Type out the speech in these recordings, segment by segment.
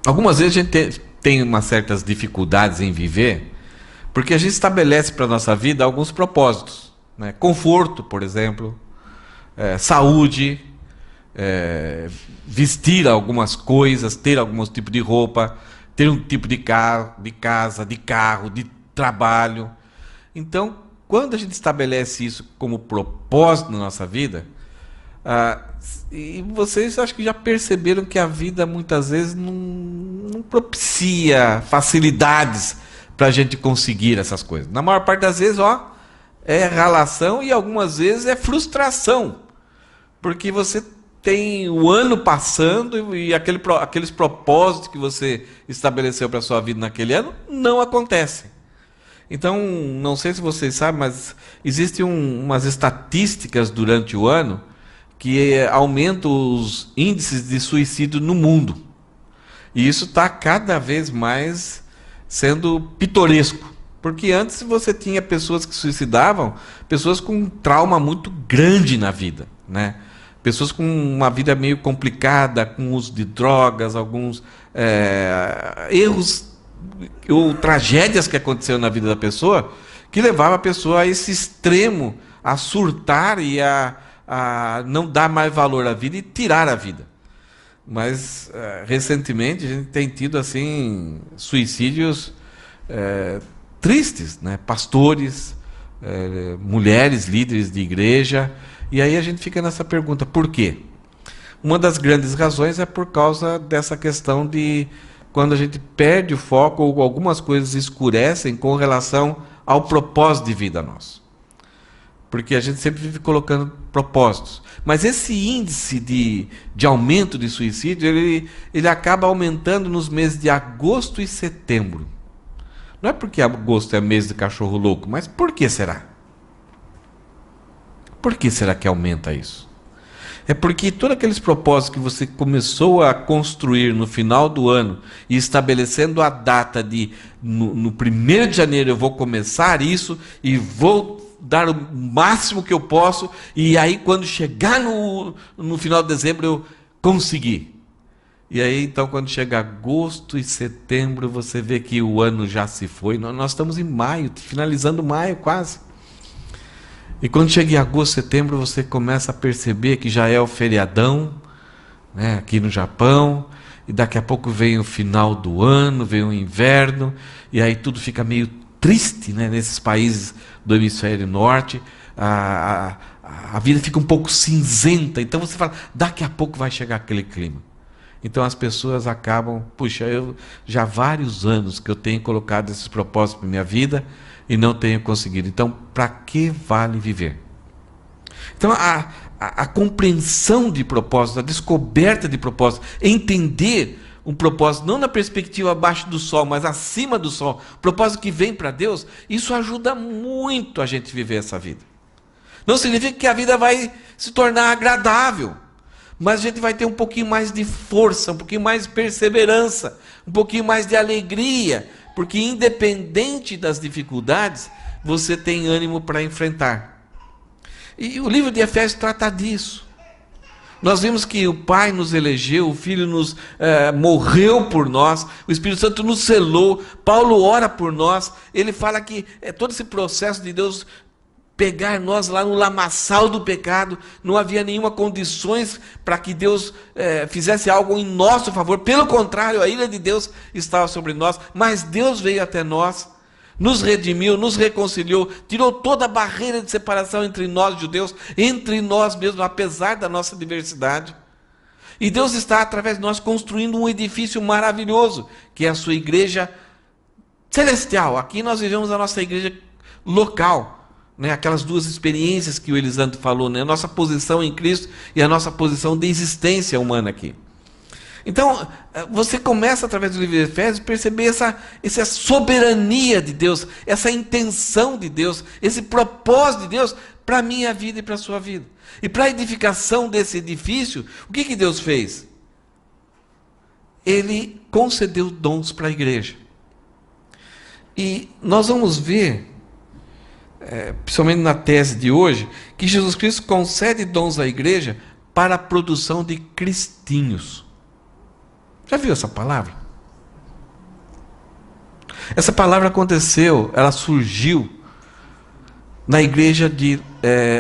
Algumas vezes a gente tem umas certas dificuldades em viver, porque a gente estabelece para a nossa vida alguns propósitos, né? Conforto, por exemplo, saúde, vestir algumas coisas, ter algum tipo de roupa, ter um tipo de carro, de casa, de carro, de trabalho. Então, quando a gente estabelece isso como propósito na nossa vida, ah, e vocês acho que já perceberam que a vida muitas vezes não propicia facilidades para a gente conseguir essas coisas. Na maior parte das vezes, ó, é ralação e algumas vezes é frustração, porque você tem o ano passando e aqueles propósitos que você estabeleceu para a sua vida naquele ano não acontecem. Então, não sei se vocês sabem, mas existem umas estatísticas durante o ano que aumentam os índices de suicídio no mundo. E isso está cada vez mais sendo pitoresco. Porque antes você tinha pessoas que se suicidavam, pessoas com um trauma muito grande na vida, né? Pessoas com uma vida meio complicada, com uso de drogas, alguns erros ou tragédias que aconteceram na vida da pessoa, que levava a pessoa a esse extremo, a surtar e a não dar mais valor à vida e tirar a vida. Mas recentemente a gente tem tido assim suicídios tristes, né? Pastores, mulheres líderes de igreja, e aí a gente fica nessa pergunta: por quê? Uma das grandes razões é por causa dessa questão de quando a gente perde o foco ou algumas coisas escurecem com relação ao propósito de vida nosso. Porque a gente sempre vive colocando propósitos. Mas esse índice de aumento de suicídio, ele acaba aumentando nos meses de agosto e setembro. Não é porque agosto é mês de cachorro louco, mas por que será? Por que será que aumenta isso? É porque todos aqueles propósitos que você começou a construir no final do ano e estabelecendo a data de no 1º de janeiro eu vou começar isso e vou dar o máximo que eu posso, e aí quando chegar no final de dezembro eu consegui. E aí então quando chega agosto e setembro você vê que o ano já se foi. Nós estamos em maio, finalizando maio quase. E quando chega em agosto, setembro, você começa a perceber que já é o feriadão, né, aqui no Japão, e daqui a pouco vem o final do ano, vem o inverno, e aí tudo fica meio triste, né, nesses países do hemisfério norte, a vida fica um pouco cinzenta, então você fala, daqui a pouco vai chegar aquele clima. Então as pessoas acabam, puxa, eu já há vários anos que eu tenho colocado esses propósitos para minha vida, e não tenho conseguido. Então, para que vale viver? Então, a compreensão de propósito, a descoberta de propósito, entender um propósito, não na perspectiva abaixo do sol, mas acima do sol, propósito que vem para Deus, isso ajuda muito a gente viver essa vida. Não significa que a vida vai se tornar agradável, mas a gente vai ter um pouquinho mais de força, um pouquinho mais de perseverança, um pouquinho mais de alegria, porque independente das dificuldades, você tem ânimo para enfrentar. E o livro de Efésios trata disso. Nós vimos que o Pai nos elegeu, o Filho nos morreu por nós, o Espírito Santo nos selou, Paulo ora por nós, ele fala que todo esse processo de Deus pegar nós lá no lamaçal do pecado, não havia nenhuma condições para que Deus fizesse algo em nosso favor, pelo contrário, a ira de Deus estava sobre nós, mas Deus veio até nós, nos redimiu, nos reconciliou, tirou toda a barreira de separação entre nós judeus, entre nós mesmos, apesar da nossa diversidade. E Deus está, através de nós, construindo um edifício maravilhoso, que é a sua igreja celestial. Aqui nós vivemos a nossa igreja local, né, aquelas duas experiências que o Elisandro falou, né, a nossa posição em Cristo e a nossa posição de existência humana aqui. Então, você começa através do livro de Efésios a perceber essa soberania de Deus, essa intenção de Deus, esse propósito de Deus para a minha vida e para a sua vida. E para a edificação desse edifício, o que Deus fez? Ele concedeu dons para a igreja. E nós vamos ver, principalmente na tese de hoje, que Jesus Cristo concede dons à igreja para a produção de cristinhos. Já viu essa palavra? Essa palavra aconteceu, ela surgiu na igreja de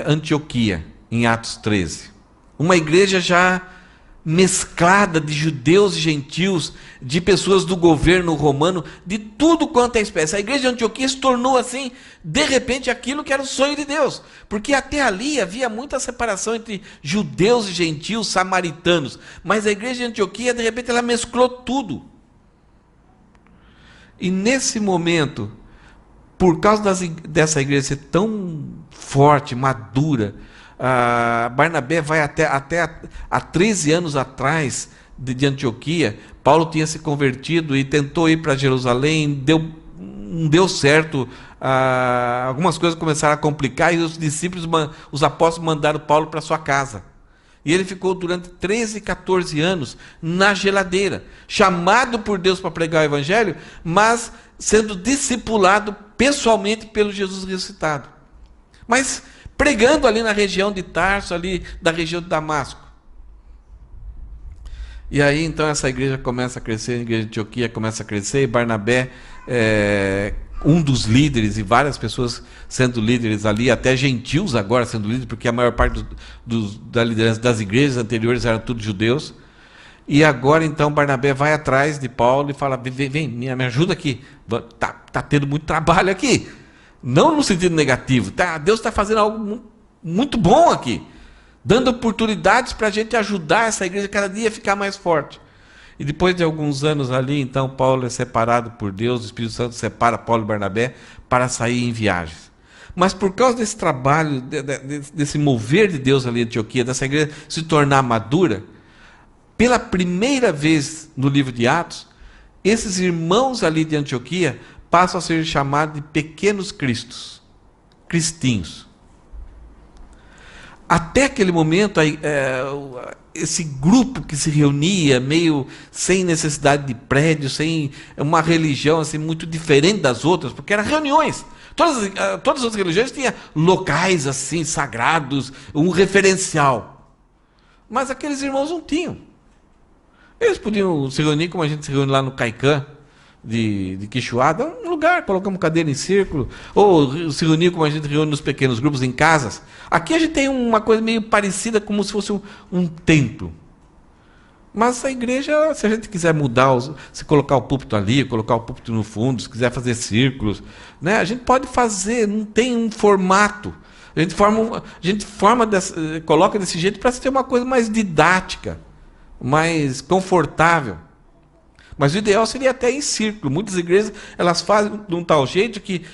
Antioquia, em Atos 13. Uma igreja já mesclada de judeus e gentios, de pessoas do governo romano, de tudo quanto é espécie. A igreja de Antioquia se tornou assim, de repente, aquilo que era o sonho de Deus. Porque até ali havia muita separação entre judeus e gentios, samaritanos. Mas a igreja de Antioquia, de repente, ela mesclou tudo. E nesse momento, por causa dessa igreja ser tão forte, madura, Barnabé vai até há 13 anos atrás de Antioquia. Paulo tinha se convertido e tentou ir para Jerusalém, não deu certo, algumas coisas começaram a complicar e os apóstolos mandaram Paulo para sua casa. E ele ficou durante 13, 14 anos na geladeira, chamado por Deus para pregar o evangelho, mas sendo discipulado pessoalmente pelo Jesus ressuscitado. Mas pregando ali na região de Tarso, ali da região de Damasco. E aí então essa igreja começa a crescer, a igreja de Antioquia começa a crescer, e Barnabé um dos líderes, e várias pessoas sendo líderes ali, até gentios agora sendo líderes, porque a maior parte da liderança das igrejas anteriores eram tudo judeus. E agora então Barnabé vai atrás de Paulo e fala: vem, me ajuda aqui, tá tendo muito trabalho aqui. Não no sentido negativo, Deus está fazendo algo muito bom aqui, dando oportunidades para a gente ajudar essa igreja cada dia a ficar mais forte. E depois de alguns anos ali, então Paulo é separado por Deus, o Espírito Santo separa Paulo e Barnabé para sair em viagens. Mas por causa desse trabalho, desse mover de Deus ali em Antioquia, dessa igreja se tornar madura, pela primeira vez no livro de Atos, esses irmãos ali de Antioquia passam a ser chamados de pequenos cristos, cristinhos. Até aquele momento, esse grupo que se reunia, meio sem necessidade de prédio, sem uma religião assim, muito diferente das outras, porque eram reuniões. Todas as religiões tinham locais assim sagrados, um referencial. Mas aqueles irmãos não tinham. Eles podiam se reunir como a gente se reúne lá no Caicã, de Quixuá, um lugar, colocamos cadeira em círculo, ou se reunir como a gente reúne nos pequenos grupos em casas. Aqui a gente tem uma coisa meio parecida, como se fosse um templo. Mas a igreja, se a gente quiser mudar, se colocar o púlpito ali, colocar o púlpito no fundo, se quiser fazer círculos, né, a gente pode fazer, não tem um formato. A gente coloca desse jeito para ser uma coisa mais didática, mais confortável. Mas o ideal seria até em círculo. Muitas igrejas elas fazem de um tal jeito que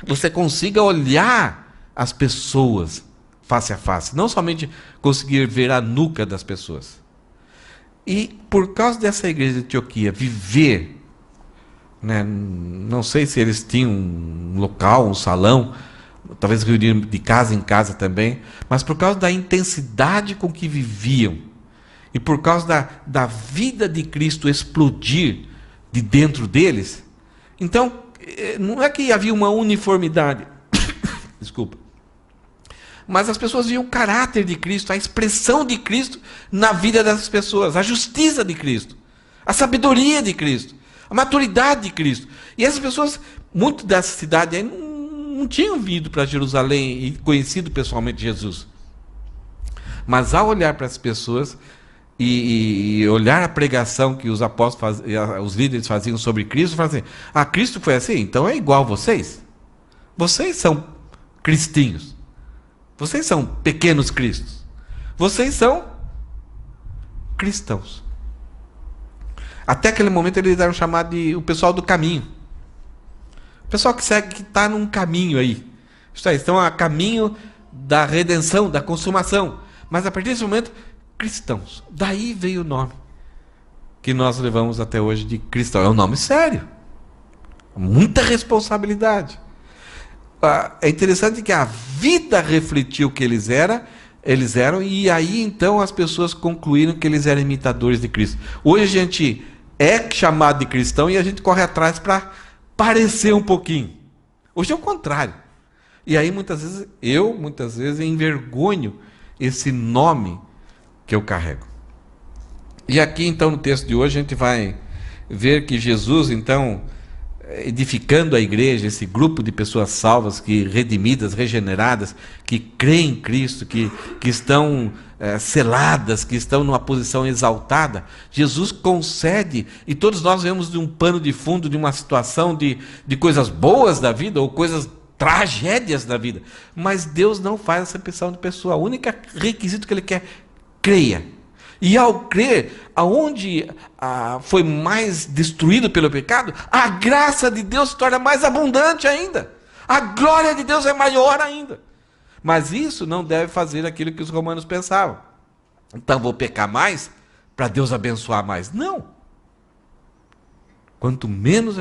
você consiga olhar as pessoas face a face, não somente conseguir ver a nuca das pessoas. E por causa dessa igreja de Antioquia viver, né, não sei se eles tinham um local, um salão, talvez reuniam de casa em casa também, mas por causa da intensidade com que viviam, e por causa da vida de Cristo explodir de dentro deles, então, não é que havia uma uniformidade, desculpa, mas as pessoas viam o caráter de Cristo, a expressão de Cristo na vida dessas pessoas, a justiça de Cristo, a sabedoria de Cristo, a maturidade de Cristo. E essas pessoas, muito dessa cidade aí, não tinham vindo para Jerusalém e conhecido pessoalmente Jesus. Mas ao olhar para as pessoas e olhar a pregação que os apóstolos os líderes faziam sobre Cristo, falavam assim: Cristo foi assim, então é igual a vocês. Vocês são cristinhos. Vocês são pequenos cristos. Vocês são cristãos. Até aquele momento eles eram chamados de o pessoal do caminho. O pessoal que segue, que está num caminho aí. Estão a caminho da redenção, da consumação. Mas a partir desse momento, cristãos. Daí veio o nome que nós levamos até hoje de cristão. É um nome sério. Muita responsabilidade. É interessante que a vida refletiu o que eles eram, e aí então as pessoas concluíram que eles eram imitadores de Cristo. Hoje a gente é chamado de cristão e a gente corre atrás para parecer um pouquinho. Hoje é o contrário. E aí muitas vezes eu envergonho esse nome que eu carrego. E aqui então no texto de hoje a gente vai ver que Jesus então, edificando a igreja, esse grupo de pessoas salvas, que redimidas, regeneradas, que creem em Cristo, que estão seladas, que estão numa posição exaltada, Jesus concede, e todos nós vemos de um pano de fundo, de uma situação de coisas boas da vida, ou coisas tragédias da vida, mas Deus não faz acepção de pessoa. O único requisito que Ele quer, creia. E ao crer, aonde foi mais destruído pelo pecado, a graça de Deus se torna mais abundante ainda. A glória de Deus é maior ainda. Mas isso não deve fazer aquilo que os romanos pensavam. Então vou pecar mais para Deus abençoar mais. Não. Quanto menos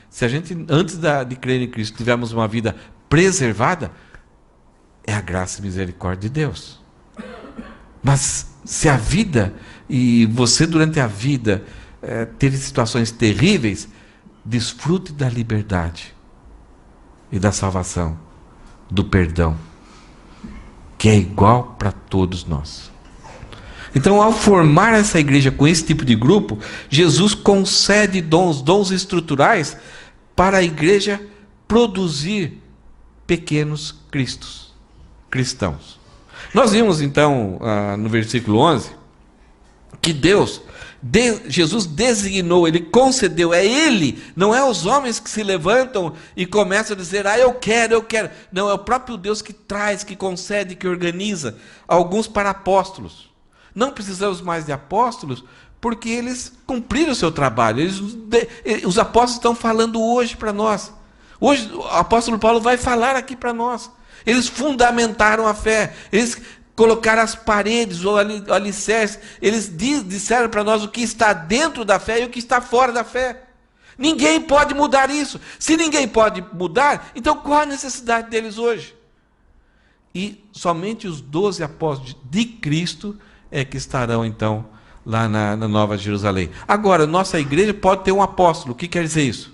se a gente antes de crer em Cristo tivermos uma vida preservada, é a graça e misericórdia de Deus. Mas se a vida, e você durante a vida teve situações terríveis, desfrute da liberdade e da salvação, do perdão, que é igual para todos nós. Então, ao formar essa igreja com esse tipo de grupo, Jesus concede dons estruturais para a igreja produzir pequenos cristãos. Nós vimos então no versículo 11 que Jesus designou, Ele concedeu, é Ele, não é os homens que se levantam e começam a dizer, eu quero. Não, é o próprio Deus que traz, que concede, que organiza alguns para apóstolos. Não precisamos mais de apóstolos, porque eles cumpriram o seu trabalho. Os apóstolos estão falando hoje para nós. Hoje o apóstolo Paulo vai falar aqui para nós. Eles fundamentaram a fé, eles colocaram as paredes, o alicerce, eles disseram para nós o que está dentro da fé e o que está fora da fé. Ninguém pode mudar isso. Se ninguém pode mudar, então qual a necessidade deles hoje? E somente os 12 apóstolos de Cristo é que estarão então lá na Nova Jerusalém. Agora, nossa igreja pode ter um apóstolo. O que quer dizer isso?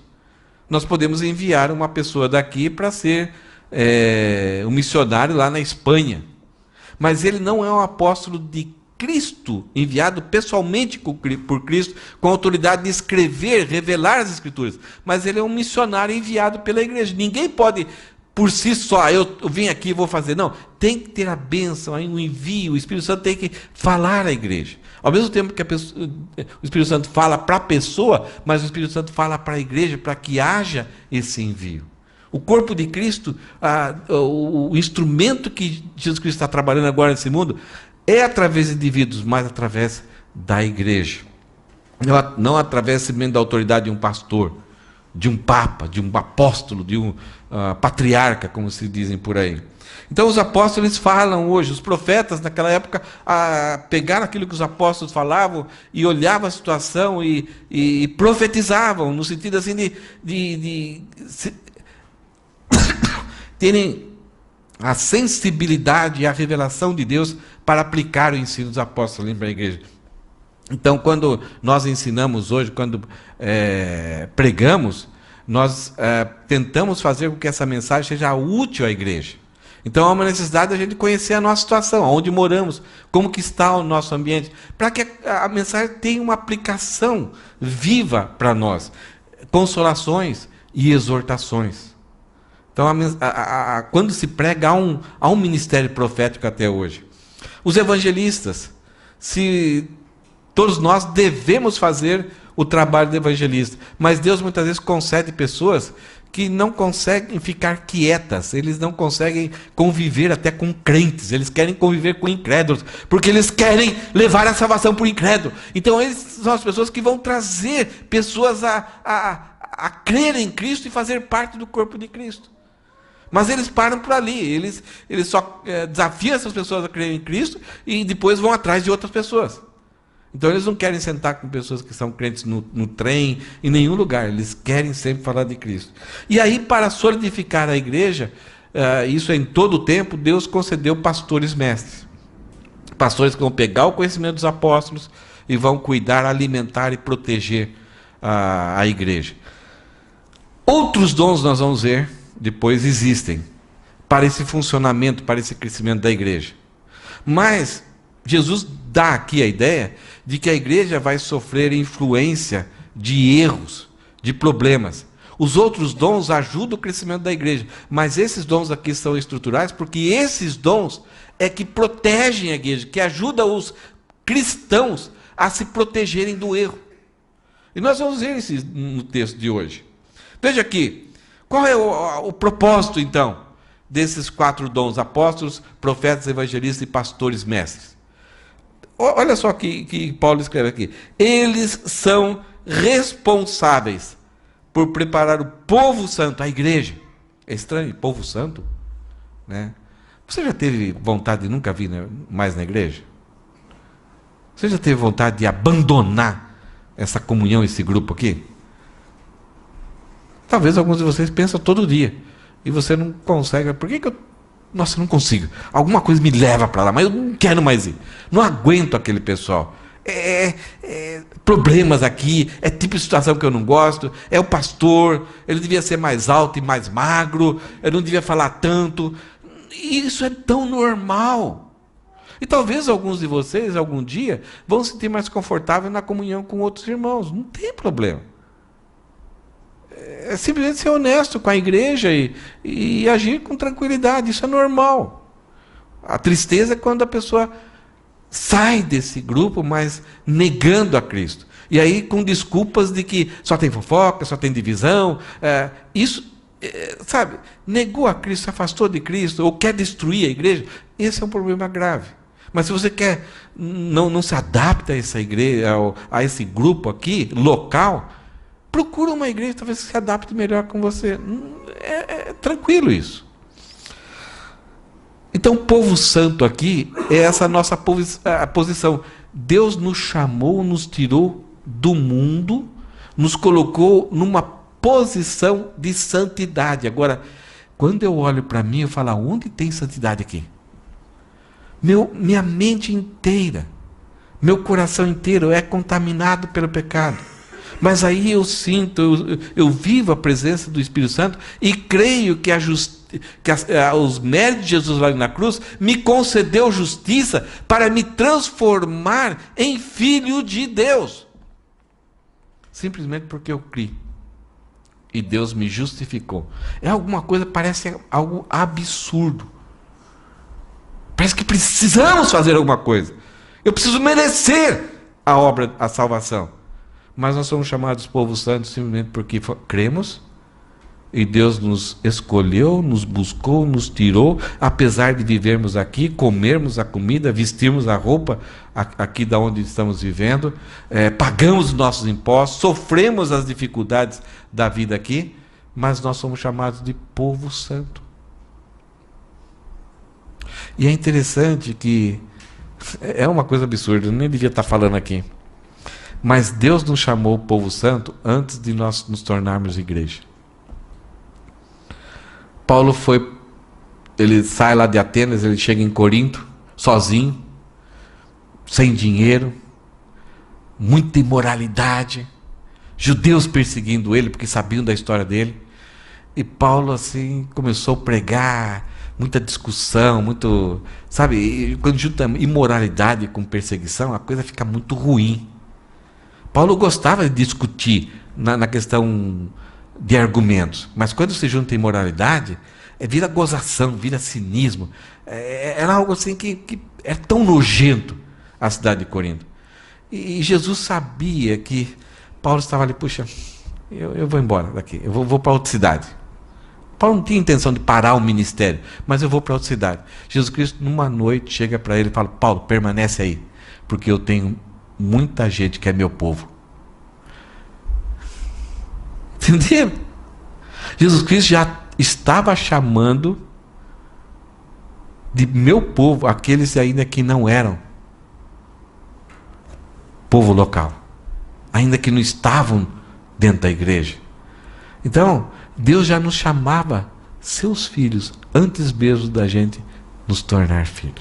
Nós podemos enviar uma pessoa daqui para ser um missionário lá na Espanha, mas ele não é um apóstolo de Cristo, enviado pessoalmente por Cristo, com a autoridade de escrever, revelar as Escrituras, mas ele é um missionário enviado pela igreja. Ninguém pode, por si só, eu vim aqui e vou fazer. Não, tem que ter a bênção, o envio, o Espírito Santo tem que falar à igreja. Ao mesmo tempo que o Espírito Santo fala para a pessoa, mas o Espírito Santo fala para a igreja, para que haja esse envio. O corpo de Cristo, o instrumento que Jesus Cristo está trabalhando agora nesse mundo, é através de indivíduos, mas através da igreja. Não através simplesmente da autoridade de um pastor, de um papa, de um apóstolo, de um patriarca, como se dizem por aí. Então os apóstolos falam hoje, os profetas naquela época pegaram aquilo que os apóstolos falavam e olhavam a situação e profetizavam, no sentido assim de terem a sensibilidade e a revelação de Deus para aplicar o ensino dos apóstolos para a igreja. Então, quando nós ensinamos hoje, quando pregamos, nós tentamos fazer com que essa mensagem seja útil à igreja. Então, há uma necessidade da gente conhecer a nossa situação, onde moramos, como que está o nosso ambiente, para que a mensagem tenha uma aplicação viva para nós, consolações e exortações. Então, quando se prega, há um ministério profético até hoje. Os evangelistas, todos nós devemos fazer o trabalho do evangelista, mas Deus muitas vezes concede pessoas que não conseguem ficar quietas, eles não conseguem conviver até com crentes, eles querem conviver com incrédulos, porque eles querem levar a salvação para o incrédulo. Então, eles são as pessoas que vão trazer pessoas a crer em Cristo e fazer parte do corpo de Cristo. Mas eles param por ali, eles só desafiam essas pessoas a crer em Cristo e depois vão atrás de outras pessoas. Então eles não querem sentar com pessoas que são crentes no trem, em nenhum lugar, eles querem sempre falar de Cristo. E aí, para solidificar a igreja, isso é em todo o tempo, Deus concedeu pastores mestres. Pastores que vão pegar o conhecimento dos apóstolos e vão cuidar, alimentar e proteger a igreja. Outros dons nós vamos ver depois existem para esse funcionamento, para esse crescimento da igreja. Mas Jesus dá aqui a ideia de que a igreja vai sofrer influência de erros, de problemas. Os outros dons ajudam o crescimento da igreja, mas esses dons aqui são estruturais porque esses dons é que protegem a igreja, que ajudam os cristãos a se protegerem do erro. E nós vamos ver isso no texto de hoje. Veja aqui, qual é o propósito então desses 4 dons: apóstolos, profetas, evangelistas e pastores mestres? Olha só que Paulo escreve aqui. Eles são responsáveis por preparar o povo santo, a igreja. É estranho, povo santo, né? Você já teve vontade de nunca vir mais na igreja? Você já teve vontade de abandonar essa comunhão, esse grupo aqui? Talvez alguns de vocês pensam todo dia e você não consegue. Por que eu... Nossa, eu não consigo. Alguma coisa me leva para lá, mas eu não quero mais ir. Não aguento aquele pessoal. Problemas aqui, é tipo de situação que eu não gosto, é o pastor, ele devia ser mais alto e mais magro, eu não devia falar tanto. Isso é tão normal. E talvez alguns de vocês, algum dia, vão se sentir mais confortáveis na comunhão com outros irmãos. Não tem problema. É simplesmente ser honesto com a igreja e agir com tranquilidade. Isso é normal. A tristeza é quando a pessoa sai desse grupo, mas negando a Cristo. E aí com desculpas de que só tem fofoca, só tem divisão. Sabe, negou a Cristo, se afastou de Cristo, ou quer destruir a igreja. Esse é um problema grave. Mas se você quer, não se adapta a essa igreja, a esse grupo aqui, local, procura uma igreja talvez que se adapte melhor com você. É tranquilo isso. Então, o povo santo aqui é essa nossa posição. Deus nos chamou, nos tirou do mundo, nos colocou numa posição de santidade. Agora, quando eu olho para mim, eu falo, onde tem santidade aqui? Minha mente inteira, meu coração inteiro é contaminado pelo pecado. Mas aí eu sinto, eu vivo a presença do Espírito Santo e creio que os méritos de Jesus lá na cruz me concedeu justiça para me transformar em filho de Deus. Simplesmente porque eu criei. E Deus me justificou. É alguma coisa, parece algo absurdo. Parece que precisamos fazer alguma coisa. Eu preciso merecer a obra, a salvação. Mas nós somos chamados povo santo simplesmente porque cremos e Deus nos escolheu, nos buscou, nos tirou, apesar de vivermos aqui, comermos a comida, vestirmos a roupa aqui da onde estamos vivendo, pagamos os nossos impostos, sofremos as dificuldades da vida aqui, mas nós somos chamados de povo santo. E é interessante que é uma coisa absurda, eu nem devia estar falando aqui. Mas Deus nos chamou o povo santo antes de nós nos tornarmos igreja. Paulo ele sai lá de Atenas, ele chega em Corinto, sozinho, sem dinheiro, muita imoralidade, judeus perseguindo ele, porque sabiam da história dele. E Paulo, assim, começou a pregar, muita discussão, sabe, quando junta imoralidade com perseguição, a coisa fica muito ruim. Paulo gostava de discutir na questão de argumentos, mas quando se junta imoralidade, vira gozação, vira cinismo. Era algo assim que é tão nojento a cidade de Corinto. E Jesus sabia que Paulo estava ali, puxa, eu vou embora daqui, eu vou para outra cidade. Paulo não tinha intenção de parar o ministério, mas eu vou para outra cidade. Jesus Cristo, numa noite, chega para ele e fala, Paulo, permanece aí, porque eu tenho muita gente que é meu povo. Entenderam? Jesus Cristo já estava chamando de meu povo aqueles ainda que não eram povo local, ainda que não estavam dentro da igreja. Então, Deus já nos chamava seus filhos antes mesmo da gente nos tornar filho.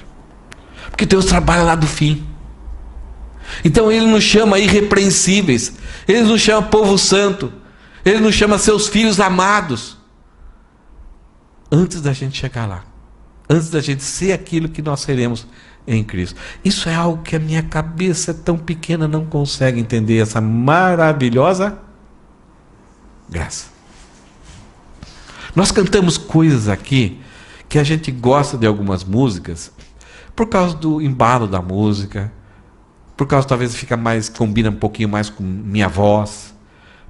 Porque Deus trabalha lá do fim. Então Ele nos chama irrepreensíveis, Ele nos chama povo santo, Ele nos chama seus filhos amados, antes da gente chegar lá, antes da gente ser aquilo que nós seremos em Cristo. Isso é algo que a minha cabeça tão pequena não consegue entender, essa maravilhosa graça. Nós cantamos coisas aqui que a gente gosta de algumas músicas por causa do embalo da música, por causa talvez combina um pouquinho mais com minha voz,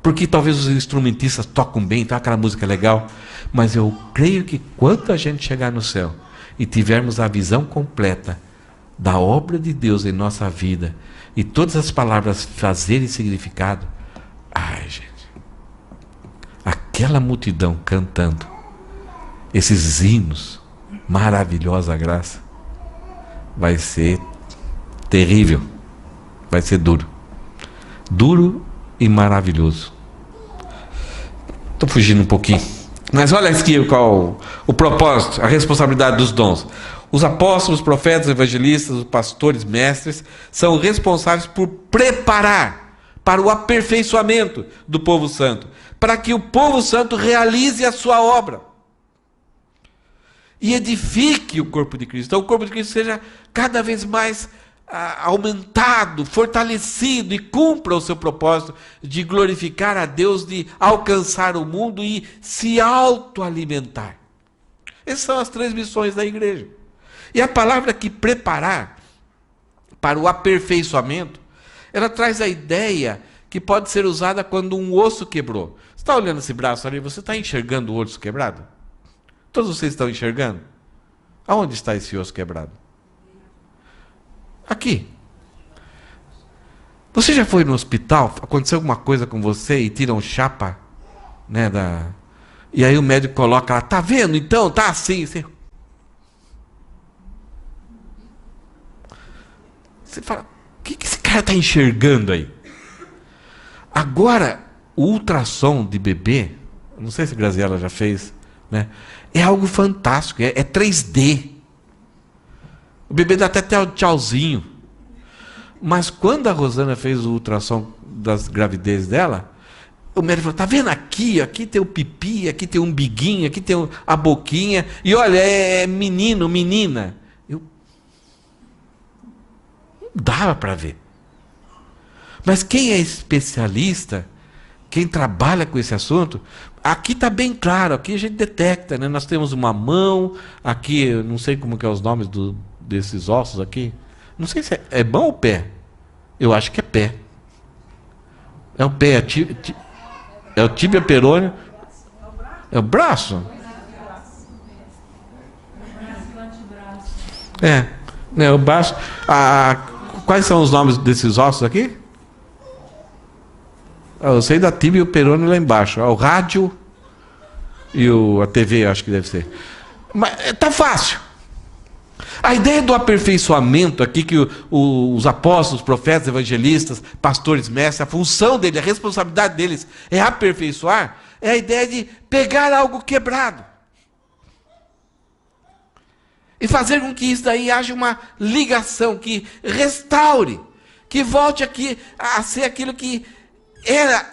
porque talvez os instrumentistas tocam bem, então aquela música é legal, mas eu creio que quando a gente chegar no céu e tivermos a visão completa da obra de Deus em nossa vida e todas as palavras fazerem significado, ai gente, aquela multidão cantando esses hinos, maravilhosa graça, vai ser terrível, vai ser duro e maravilhoso. Estou fugindo um pouquinho, mas olha aqui qual o propósito, a responsabilidade dos dons. Os apóstolos, profetas, evangelistas, os pastores, mestres são responsáveis por preparar para o aperfeiçoamento do povo santo, para que o povo santo realize a sua obra e edifique o corpo de Cristo. Então o corpo de Cristo seja cada vez mais aumentado, fortalecido e cumpra o seu propósito de glorificar a Deus, de alcançar o mundo e se autoalimentar. Essas são as 3 missões da igreja. E a palavra que preparar para o aperfeiçoamento, ela traz a ideia que pode ser usada quando um osso quebrou. Você está olhando esse braço ali, você está enxergando o osso quebrado? Todos vocês estão enxergando? Aonde está esse osso quebrado? Aqui. Você já foi no hospital? Aconteceu alguma coisa com você e tiram chapa, né, e aí o médico coloca lá, tá vendo? Então, tá assim. Você fala, o que esse cara está enxergando aí? Agora, o ultrassom de bebê, não sei se a Graziela já fez, né? É algo fantástico, é 3D. O bebê dá até tchauzinho. Mas quando a Rosana fez o ultrassom das gravidez dela, o médico falou, tá vendo aqui? Aqui tem o pipi, aqui tem o umbiguinho, aqui tem a boquinha. E olha, é menino, menina. Não dava para ver. Mas quem é especialista, quem trabalha com esse assunto, aqui está bem claro, aqui a gente detecta, né? Nós temos uma mão, aqui, eu não sei como que é os nomes desses ossos aqui. Não sei se é mão ou pé. Eu acho que é pé. É o pé, é o tíbia perônio. É o braço? É o braço. Quais são os nomes desses ossos aqui? Eu sei da tíbia e o perônio lá embaixo. O rádio e a TV, acho que deve ser. Mas tá fácil. A ideia do aperfeiçoamento aqui, que os apóstolos, profetas, evangelistas, pastores, mestres, a função deles, a responsabilidade deles é aperfeiçoar, é a ideia de pegar algo quebrado e fazer com que isso daí haja uma ligação, que restaure, que volte aqui a ser aquilo que era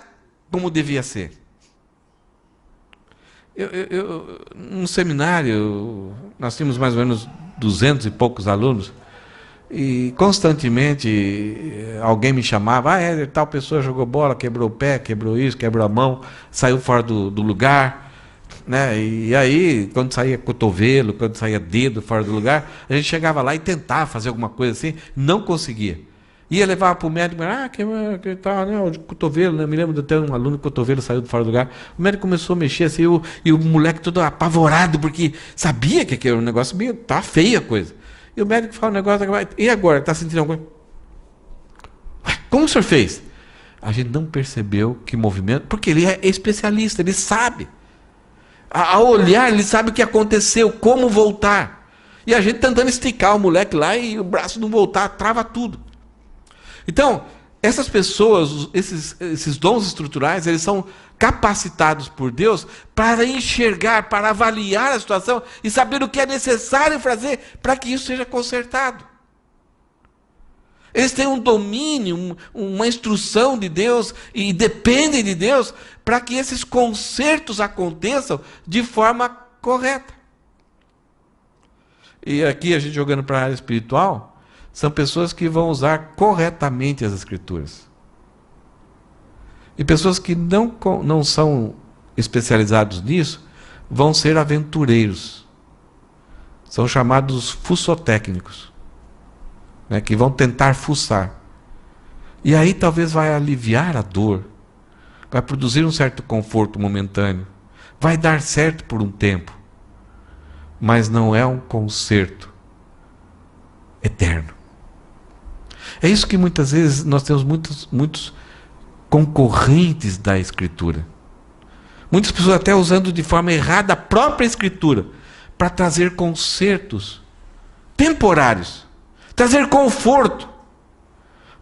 como devia ser. No seminário, nós tínhamos mais ou menos 200 e poucos alunos, e constantemente alguém me chamava, tal pessoa jogou bola, quebrou o pé, quebrou isso, quebrou a mão, saiu fora do lugar, né? E aí, quando saía cotovelo, quando saía dedo fora do lugar, a gente chegava lá e tentava fazer alguma coisa assim, não conseguia. Ia levar para o médico, que tal, né? O cotovelo, né? Me lembro de ter um aluno, o cotovelo saiu de fora do lugar. O médico começou a mexer assim, e o moleque todo apavorado, porque sabia que aquele negócio meio tá feia a coisa. E o médico fala um negócio, e agora? Está sentindo alguma coisa? Como o senhor fez? A gente não percebeu que movimento, porque ele é especialista, ele sabe. Ao olhar, ele sabe o que aconteceu, como voltar. E a gente tentando esticar o moleque lá e o braço não voltar, trava tudo. Então, essas pessoas, esses dons estruturais, eles são capacitados por Deus para enxergar, para avaliar a situação e saber o que é necessário fazer para que isso seja consertado. Eles têm um domínio, uma instrução de Deus e dependem de Deus para que esses consertos aconteçam de forma correta. E aqui a gente jogando para a área espiritual, são pessoas que vão usar corretamente as Escrituras. E pessoas que não são especializados nisso vão ser aventureiros. São chamados fuçotécnicos, né, que vão tentar fuçar. E aí talvez vai aliviar a dor, vai produzir um certo conforto momentâneo, vai dar certo por um tempo, mas não é um conserto eterno. É isso que muitas vezes nós temos muitos concorrentes da Escritura. Muitas pessoas até usando de forma errada a própria Escritura para trazer consertos temporários, trazer conforto,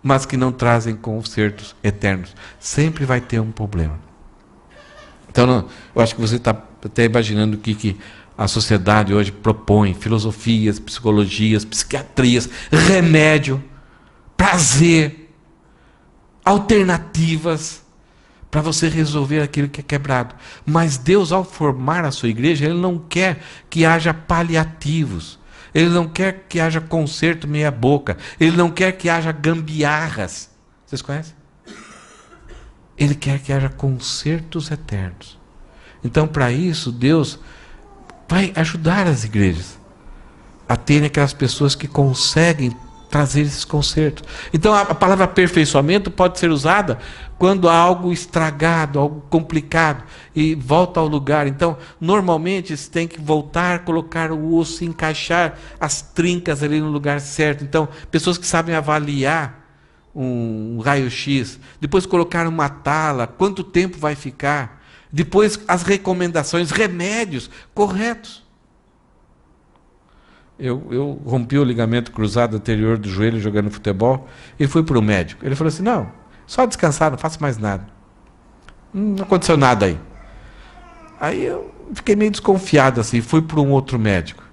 mas que não trazem consertos eternos. Sempre vai ter um problema. Então, eu acho que você está até imaginando o que a sociedade hoje propõe: filosofias, psicologias, psiquiatrias, remédio, prazer, alternativas para você resolver aquilo que é quebrado. Mas Deus, ao formar a sua igreja, Ele não quer que haja paliativos. Ele não quer que haja conserto meia boca. Ele não quer que haja gambiarras. Vocês conhecem? Ele quer que haja consertos eternos. Então, para isso, Deus vai ajudar as igrejas a terem aquelas pessoas que conseguem trazer esses consertos. Então, a palavra aperfeiçoamento pode ser usada quando há algo estragado, algo complicado, e volta ao lugar. Então, normalmente, você tem que voltar, colocar o osso, encaixar as trincas ali no lugar certo. Então, pessoas que sabem avaliar um raio-x, depois colocar uma tala, quanto tempo vai ficar, depois as recomendações, remédios corretos. Eu rompi o ligamento cruzado anterior do joelho jogando futebol e fui para o médico. Ele falou assim: não, só descansar, não faço mais nada. Não aconteceu nada aí. Aí eu fiquei meio desconfiado assim, fui para um outro médico.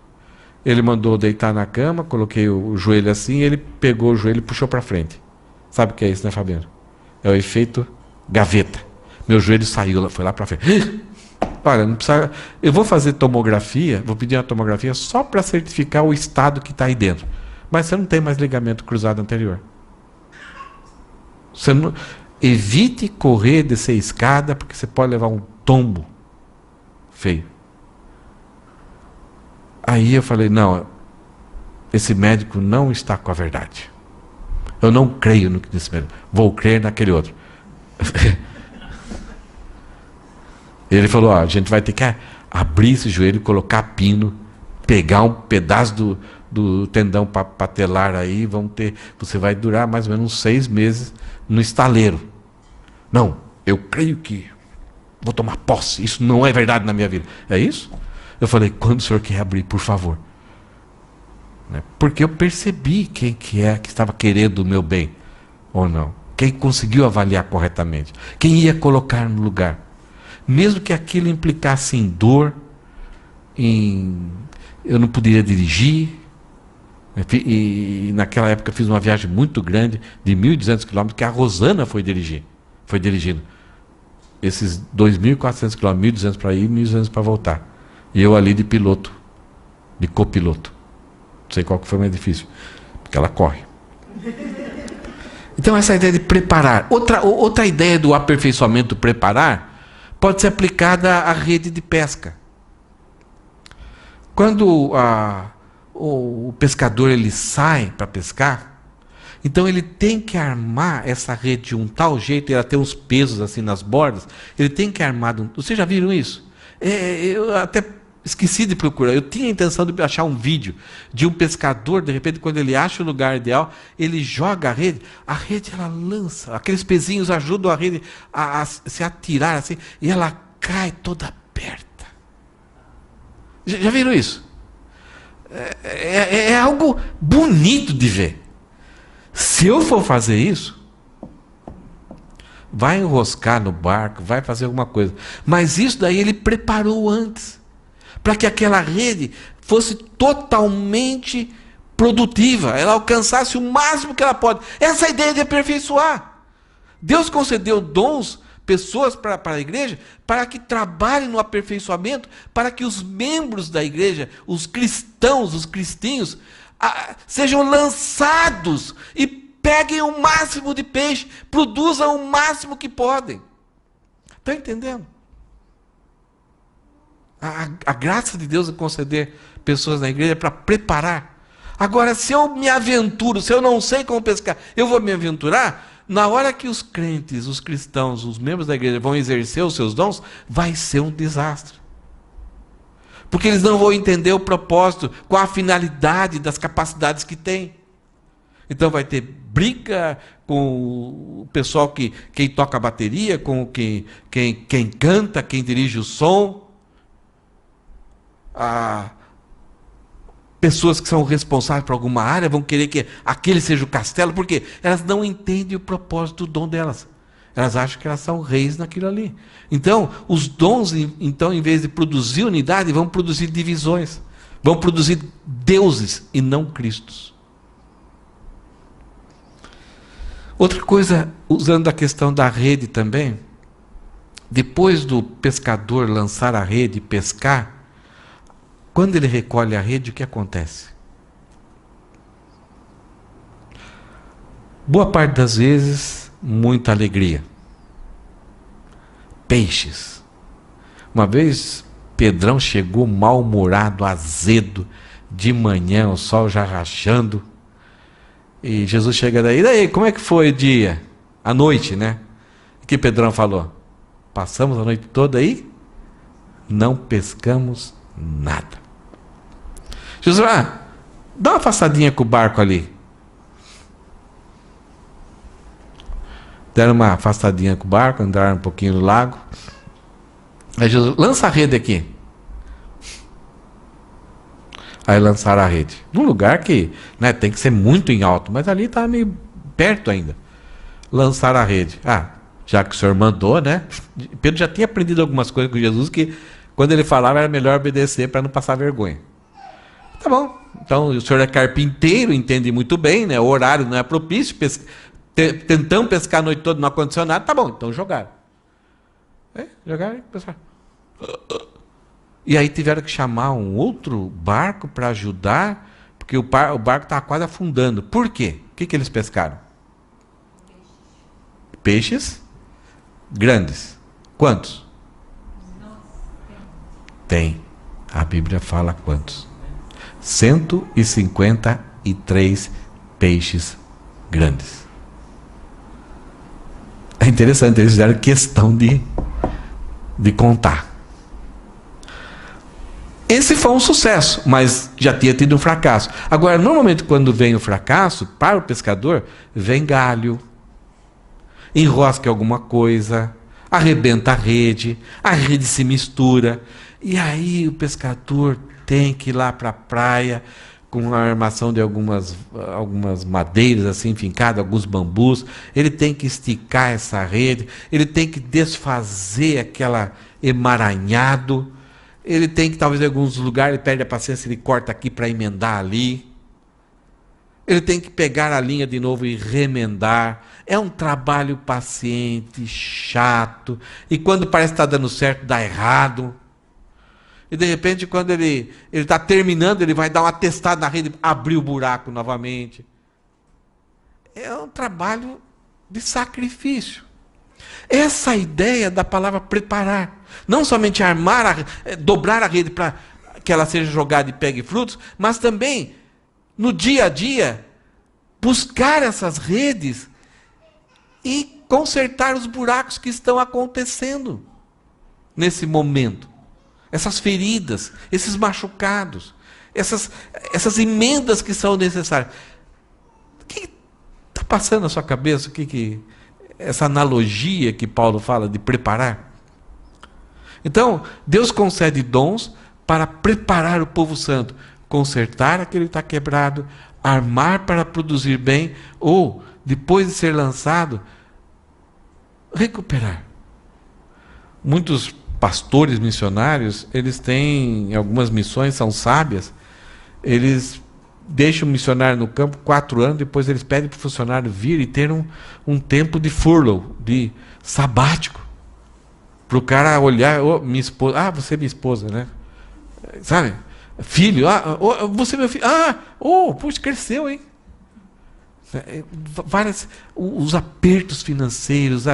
Ele mandou deitar na cama, coloquei o joelho assim, ele pegou o joelho e puxou para frente. Sabe o que é isso, né, Fabiano? É o efeito gaveta. Meu joelho saiu, foi lá para frente. Olha, não precisa, eu vou fazer tomografia, vou pedir uma tomografia só para certificar o estado que está aí dentro. Mas você não tem mais ligamento cruzado anterior. Você não, evite correr, descer escada, porque você pode levar um tombo feio. Aí eu falei: não, esse médico não está com a verdade. Eu não creio nesse médico, vou crer naquele outro. Ele falou: a gente vai ter que abrir esse joelho, colocar pino, pegar um pedaço do tendão patelar aí, você vai durar mais ou menos uns 6 meses no estaleiro. Não, eu creio que vou tomar posse, isso não é verdade na minha vida. É isso? Eu falei: quando o senhor quer abrir, por favor? Porque eu percebi quem que estava querendo o meu bem, ou não. Quem conseguiu avaliar corretamente. Quem ia colocar no lugar. Mesmo que aquilo implicasse em dor, eu não poderia dirigir. E naquela época eu fiz uma viagem muito grande, de 1.200 quilômetros, que a Rosana foi dirigindo. Esses 2.400 quilômetros, 1.200 para ir, 1.200 para voltar. E eu ali de piloto, de copiloto. Não sei qual que foi mais difícil, porque ela corre. Então essa ideia de preparar. Outra ideia do aperfeiçoamento, preparar, pode ser aplicada à rede de pesca. Quando o pescador ele sai para pescar, então ele tem que armar essa rede de um tal jeito, ela tem uns pesos assim nas bordas, ele tem que armar. Vocês já viram isso? Eu até esqueci de procurar. Eu tinha a intenção de achar um vídeo de um pescador, de repente, quando ele acha o lugar ideal, ele joga a rede ela lança, aqueles pezinhos ajudam a rede a se atirar assim, e ela cai toda aberta. Já viram isso? É algo bonito de ver. Se eu for fazer isso, vai enroscar no barco, vai fazer alguma coisa. Mas isso daí ele preparou antes, para que aquela rede fosse totalmente produtiva, ela alcançasse o máximo que ela pode. Essa é a ideia de aperfeiçoar. Deus concedeu dons, pessoas para a igreja, para que trabalhem no aperfeiçoamento, para que os membros da igreja, os cristãos, os cristinhos, sejam lançados e peguem o máximo de peixe, produzam o máximo que podem. Está entendendo? A graça de Deus é conceder pessoas na igreja para preparar. Agora, se eu me aventuro, se eu não sei como pescar, eu vou me aventurar, na hora que os crentes, os cristãos, os membros da igreja vão exercer os seus dons, vai ser um desastre. Porque eles não vão entender o propósito, qual a finalidade das capacidades que têm. Então vai ter briga com o pessoal quem toca a bateria, com quem canta, quem dirige o som. Pessoas que são responsáveis por alguma área vão querer que aquele seja o castelo, porque elas não entendem o propósito do dom delas. Elas acham que elas são reis naquilo ali. Então, os dons, então, em vez de produzir unidade, vão produzir divisões. Vão produzir deuses e não Cristos. Outra coisa, usando a questão da rede também, depois do pescador lançar a rede e pescar, quando ele recolhe a rede, o que acontece? Boa parte das vezes, muita alegria. Peixes. Uma vez, Pedrão chegou mal-humorado, azedo, de manhã, o sol já rachando. E Jesus chega daí, e daí, como é que foi o dia? A noite, né? O que Pedrão falou? Passamos a noite toda aí, não pescamos nada. Jesus falou, dá uma afastadinha com o barco ali. Deram uma afastadinha com o barco, andaram um pouquinho no lago. Aí Jesus, lança a rede aqui. Aí lançaram a rede. Num lugar que, né, tem que ser muito em alto, mas ali estava meio perto ainda. Lançaram a rede. Já que o Senhor mandou, né? Pedro já tinha aprendido algumas coisas com Jesus que, quando ele falava, era melhor obedecer para não passar vergonha. Tá bom. Então, o Senhor é carpinteiro, entende muito bem, né? O horário não é propício. Tentamos pescar a noite toda, não aconteceu nada. Tá bom, então jogaram. Jogaram e pescaram. E aí tiveram que chamar um outro barco para ajudar, porque o barco estava quase afundando. Por quê? O que eles pescaram? Peixes grandes. Quantos? Tem. A Bíblia fala quantos? 153 peixes grandes. É interessante, eles fizeram questão de contar. Esse foi um sucesso, mas já tinha tido um fracasso. Agora, normalmente quando vem o fracasso, para o pescador, vem galho, enrosca alguma coisa, arrebenta a rede se mistura, e aí o pescador tem que ir lá para a praia com a armação de algumas madeiras assim fincadas, alguns bambus, ele tem que esticar essa rede, ele tem que desfazer aquela emaranhado, ele tem que, talvez em alguns lugares, ele perde a paciência, ele corta aqui para emendar ali. Ele tem que pegar a linha de novo e remendar. É um trabalho paciente, chato. E quando parece que está dando certo, dá errado. E de repente, quando ele está terminando, ele vai dar uma testada na rede, abrir o buraco novamente. É um trabalho de sacrifício. Essa ideia da palavra preparar. Não somente dobrar a rede para que ela seja jogada e pegue frutos, mas também, no dia a dia, buscar essas redes e consertar os buracos que estão acontecendo nesse momento. Essas feridas, esses machucados, essas emendas que são necessárias. O que está passando na sua cabeça? Essa analogia que Paulo fala de preparar? Então, Deus concede dons para preparar o povo santo, consertar aquele que está quebrado, armar para produzir bem, ou, depois de ser lançado, recuperar. Muitos pastores missionários, eles têm, algumas missões são sábias, eles deixam o missionário no campo 4 anos, depois eles pedem para o funcionário vir e ter um tempo de furlough, de sabático, para o cara olhar, minha esposa, você é minha esposa, né? Sabe? Filho, você é meu filho. Puxa, cresceu, hein? Os apertos financeiros,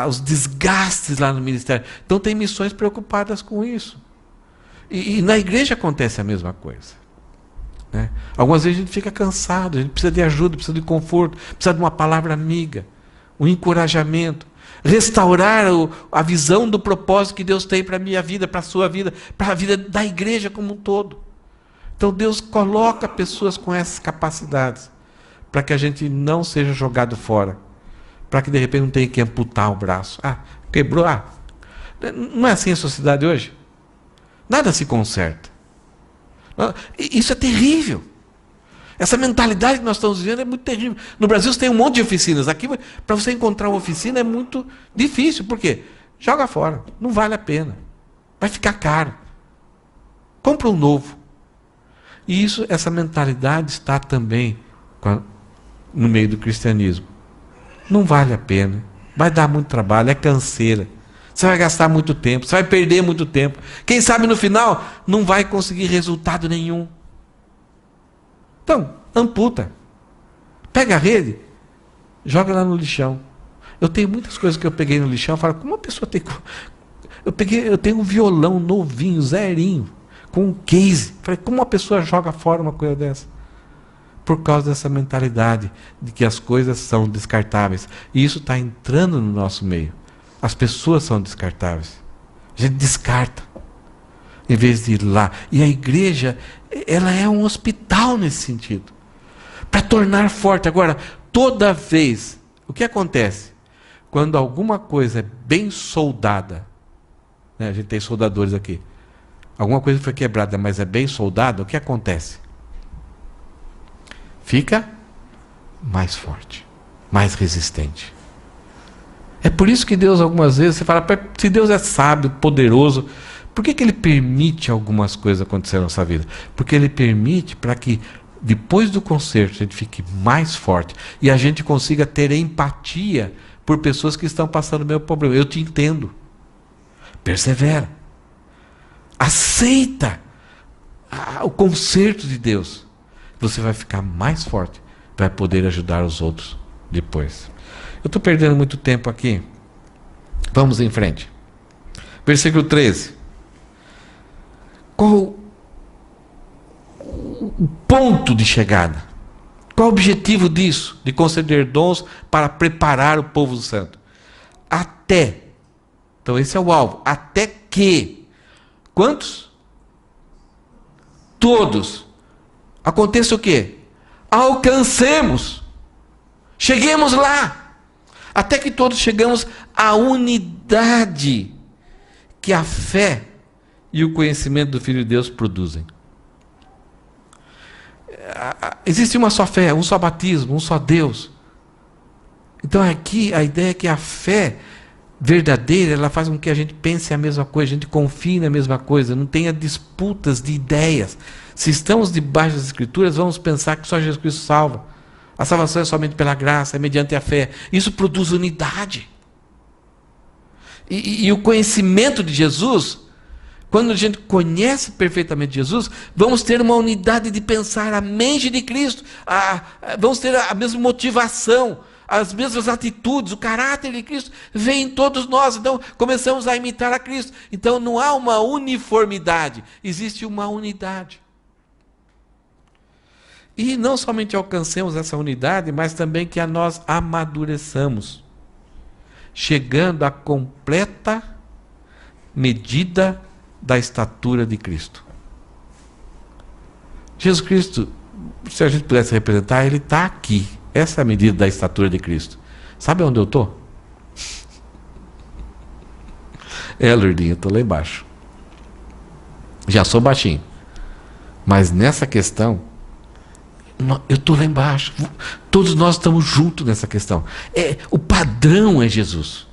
os desgastes lá no ministério. Então tem missões preocupadas com isso. E na igreja acontece a mesma coisa. Né? Algumas vezes a gente fica cansado, a gente precisa de ajuda, precisa de conforto, precisa de uma palavra amiga, um encorajamento. Restaurar a visão do propósito que Deus tem para a minha vida, para a sua vida, para a vida da igreja como um todo. Então Deus coloca pessoas com essas capacidades, para que a gente não seja jogado fora, para que de repente não tenha que amputar o braço. Quebrou. Não é assim a sociedade hoje? Nada se conserta. Isso é terrível. Essa mentalidade que nós estamos vivendo é muito terrível. No Brasil você tem um monte de oficinas. Aqui, para você encontrar uma oficina é muito difícil. Por quê? Joga fora. Não vale a pena. Vai ficar caro. Compra um novo. E essa mentalidade está também no meio do cristianismo. Não vale a pena. Vai dar muito trabalho. É canseira. Você vai gastar muito tempo. Você vai perder muito tempo. Quem sabe no final não vai conseguir resultado nenhum. Então, amputa. Pega a rede, joga lá no lixão. Eu tenho muitas coisas que eu peguei no lixão, eu falo, como uma pessoa tem... Eu tenho um violão novinho, zerinho, com um case. Falei, como uma pessoa joga fora uma coisa dessa? Por causa dessa mentalidade de que as coisas são descartáveis. E isso está entrando no nosso meio. As pessoas são descartáveis. A gente descarta. Em vez de ir lá. E a igreja, ela é um hospital nesse sentido. Para tornar forte. Agora, toda vez, o que acontece? Quando alguma coisa é bem soldada, né, a gente tem soldadores aqui, alguma coisa foi quebrada, mas é bem soldada, o que acontece? Fica mais forte, mais resistente. É por isso que Deus, algumas vezes, você fala, se Deus é sábio, poderoso, por que Ele permite algumas coisas acontecerem na nossa vida? Porque Ele permite para que, depois do concerto, a gente fique mais forte e a gente consiga ter empatia por pessoas que estão passando o mesmo problema. Eu te entendo. Persevera. Aceita o concerto de Deus. Você vai ficar mais forte para poder ajudar os outros depois. Eu estou perdendo muito tempo aqui. Vamos em frente. Versículo 13. Qual o ponto de chegada? Qual o objetivo disso? De conceder dons para preparar o povo santo. Até. Então esse é o alvo. Até que. Quantos? Todos. Aconteça o quê? Alcancemos. Cheguemos lá. Até que todos chegamos à unidade que a fé e o conhecimento do Filho de Deus produzem. Existe uma só fé, um só batismo, um só Deus. Então aqui a ideia é que a fé verdadeira, ela faz com que a gente pense a mesma coisa, a gente confie na mesma coisa, não tenha disputas de ideias. Se estamos debaixo das Escrituras, vamos pensar que só Jesus Cristo salva. A salvação é somente pela graça, é mediante a fé. Isso produz unidade. E o conhecimento de Jesus, quando a gente conhece perfeitamente Jesus, vamos ter uma unidade de pensar a mente de Cristo, vamos ter a mesma motivação, as mesmas atitudes, o caráter de Cristo vem em todos nós. Então começamos a imitar a Cristo. Então não há uma uniformidade, existe uma unidade. E não somente alcancemos essa unidade, mas também que a nós amadureçamos, chegando à completa medida da estatura de Cristo. Jesus Cristo, se a gente pudesse representar, Ele está aqui. Essa é a medida da estatura de Cristo. Sabe onde eu estou? Lourdinha, eu estou lá embaixo. Já sou baixinho. Mas nessa questão, eu estou lá embaixo. Todos nós estamos juntos nessa questão. O padrão é Jesus.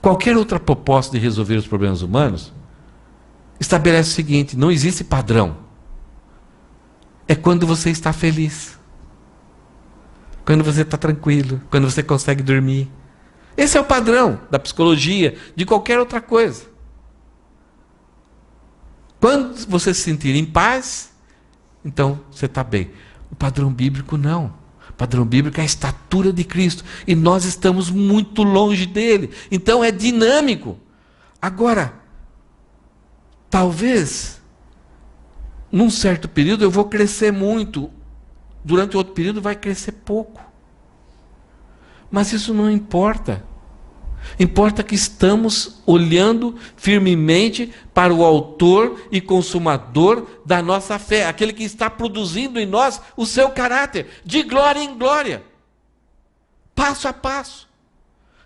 Qualquer outra proposta de resolver os problemas humanos estabelece o seguinte: não existe padrão. É quando você está feliz, quando você está tranquilo, quando você consegue dormir. Esse é o padrão da psicologia, de qualquer outra coisa. Quando você se sentir em paz, então você está bem. O padrão bíblico não. O padrão bíblico é a estatura de Cristo. E nós estamos muito longe dele. Então é dinâmico. Agora, talvez, num certo período eu vou crescer muito. Durante outro período vai crescer pouco. Mas isso não importa. Importa que estamos olhando firmemente para o autor e consumador da nossa fé, aquele que está produzindo em nós o seu caráter, de glória em glória, passo a passo.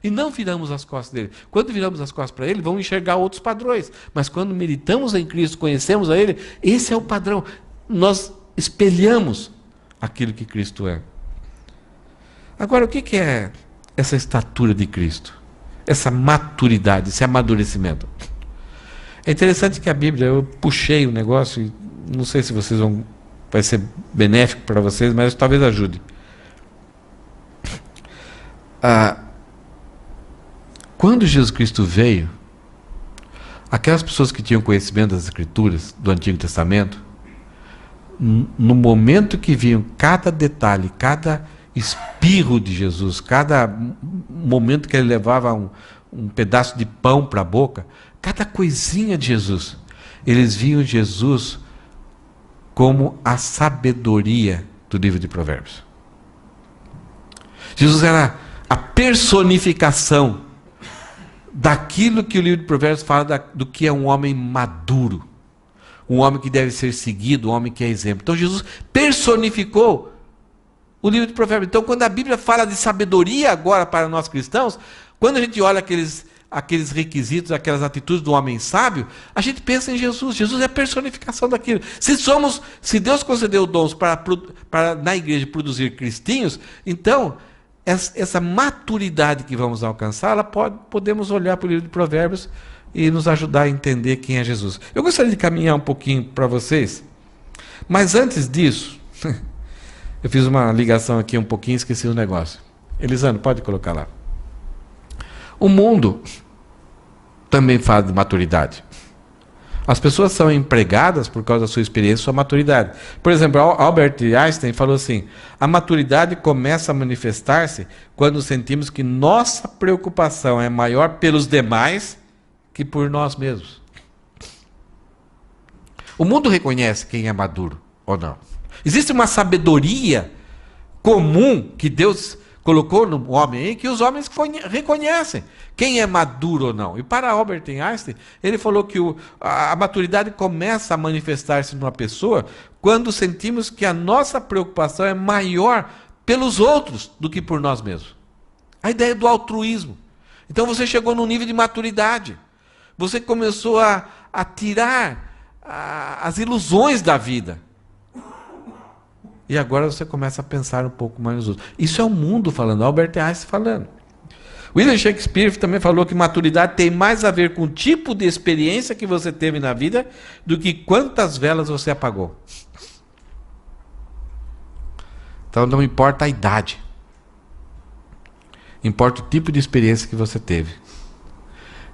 E não viramos as costas dele. Quando viramos as costas para ele, vamos enxergar outros padrões. Mas quando meditamos em Cristo, conhecemos a ele, esse é o padrão. Nós espelhamos aquilo que Cristo é. Agora, o que é essa estatura de Cristo? Essa maturidade, esse amadurecimento. É interessante que a Bíblia, eu puxei o negócio, e não sei se vocês vai ser benéfico para vocês, mas talvez ajude. Quando Jesus Cristo veio, aquelas pessoas que tinham conhecimento das Escrituras, do Antigo Testamento, no momento que viam cada detalhe, cada espirro de Jesus, cada momento que ele levava um pedaço de pão para a boca, cada coisinha de Jesus, eles viam Jesus como a sabedoria do livro de Provérbios. Jesus era a personificação daquilo que o livro de Provérbios fala do que é um homem maduro, um homem que deve ser seguido, um homem que é exemplo. Então Jesus personificou o livro de Provérbios. Então, quando a Bíblia fala de sabedoria agora para nós cristãos, quando a gente olha aqueles requisitos, aquelas atitudes do homem sábio, a gente pensa em Jesus. Jesus é a personificação daquilo. Se Deus concedeu dons para na igreja produzir cristinhos, então essa maturidade que vamos alcançar, podemos olhar para o livro de Provérbios e nos ajudar a entender quem é Jesus. Eu gostaria de caminhar um pouquinho para vocês, mas antes disso, eu fiz uma ligação aqui um pouquinho, esqueci o negócio. Elisandro, pode colocar lá. O mundo também fala de maturidade. As pessoas são empregadas por causa da sua experiência, sua maturidade. Por exemplo, Albert Einstein falou assim: a maturidade começa a manifestar-se quando sentimos que nossa preocupação é maior pelos demais que por nós mesmos. O mundo reconhece quem é maduro ou não. Existe uma sabedoria comum que Deus colocou no homem aí, que os homens reconhecem quem é maduro ou não. E para Albert Einstein, ele falou que a maturidade começa a manifestar-se numa pessoa quando sentimos que a nossa preocupação é maior pelos outros do que por nós mesmos. A ideia do altruísmo. Então você chegou num nível de maturidade. Você começou a tirar as ilusões da vida. E agora você começa a pensar um pouco mais nos outros. Isso é o mundo falando, Albert Einstein falando. William Shakespeare também falou que maturidade tem mais a ver com o tipo de experiência que você teve na vida do que quantas velas você apagou. Então não importa a idade. Importa o tipo de experiência que você teve.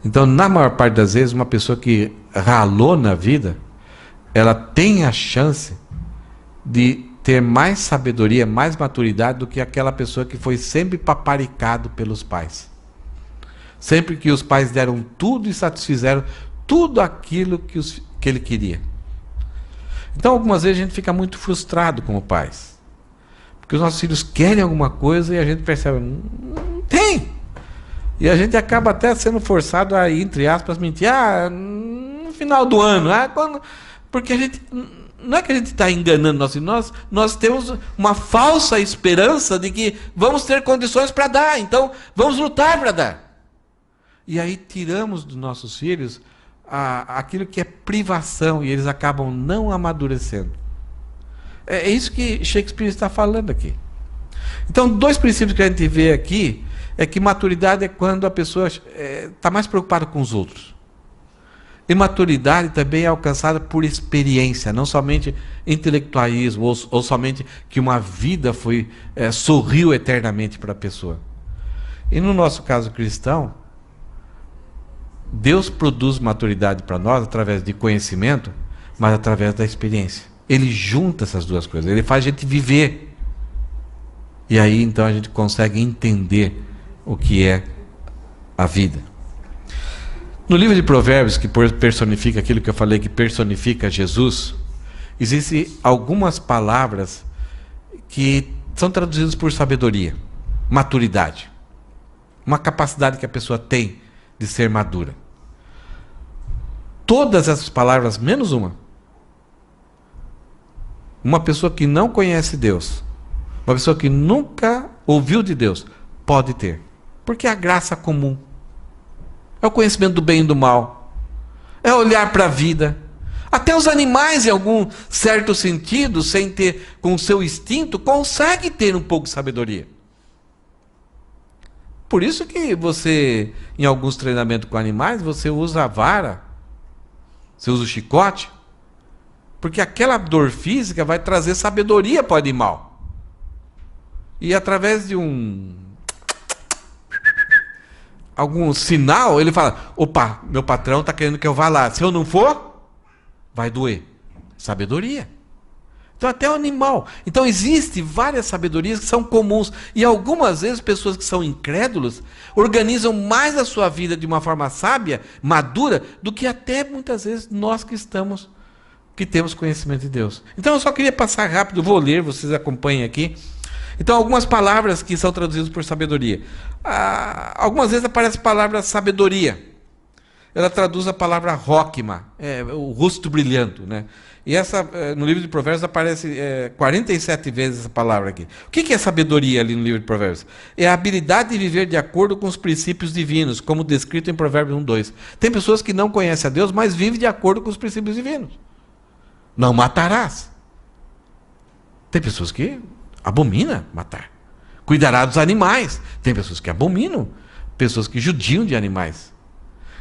Então, na maior parte das vezes, uma pessoa que ralou na vida, ela tem a chance de ter mais sabedoria, mais maturidade do que aquela pessoa que foi sempre paparicado pelos pais. Sempre que os pais deram tudo e satisfizeram tudo aquilo que ele queria. Então, algumas vezes a gente fica muito frustrado como pais. Porque os nossos filhos querem alguma coisa e a gente percebe, não tem. E a gente acaba até sendo forçado a, entre aspas, mentir. No final do ano. Porque a gente... Não é que a gente está enganando nós temos uma falsa esperança de que vamos ter condições para dar, então vamos lutar para dar. E aí tiramos dos nossos filhos aquilo que é privação e eles acabam não amadurecendo. É isso que Shakespeare está falando aqui. Então, dois princípios que a gente vê aqui é que maturidade é quando a pessoa está mais preocupada com os outros. E maturidade também é alcançada por experiência, não somente intelectualismo, ou somente que uma vida sorriu eternamente para a pessoa. E no nosso caso cristão, Deus produz maturidade para nós através de conhecimento, mas através da experiência. Ele junta essas duas coisas, ele faz a gente viver. E aí então a gente consegue entender o que é a vida. No livro de Provérbios, que personifica aquilo que eu falei, que personifica Jesus, existem algumas palavras que são traduzidas por sabedoria, maturidade. Uma capacidade que a pessoa tem de ser madura. Todas essas palavras, menos uma pessoa que não conhece Deus, uma pessoa que nunca ouviu de Deus, pode ter. Porque é a graça comum. É o conhecimento do bem e do mal. É olhar para a vida. Até os animais, em algum certo sentido, sem ter, com o seu instinto, conseguem ter um pouco de sabedoria. Por isso que você, em alguns treinamentos com animais, você usa a vara, você usa o chicote, porque aquela dor física vai trazer sabedoria para o animal. E através de algum sinal, ele fala: opa, meu patrão está querendo que eu vá lá. Se eu não for, vai doer. Sabedoria. Então até o animal. Então existem várias sabedorias que são comuns. E algumas vezes pessoas que são incrédulos organizam mais a sua vida de uma forma sábia, madura, do que até muitas vezes nós que temos conhecimento de Deus. Então eu só queria passar rápido, vou ler, vocês acompanhem aqui. Então, algumas palavras que são traduzidas por sabedoria. Algumas vezes aparece a palavra sabedoria. Ela traduz a palavra róquima, o rosto brilhando, né? E essa, no livro de Provérbios, aparece 47 vezes essa palavra aqui. O que é sabedoria ali no livro de Provérbios? É a habilidade de viver de acordo com os princípios divinos, como descrito em Provérbios 1:2. Tem pessoas que não conhecem a Deus, mas vivem de acordo com os princípios divinos. Não matarás. Tem pessoas que abomina matar. Cuidará dos animais. Tem pessoas que abominam. Pessoas que judiam de animais.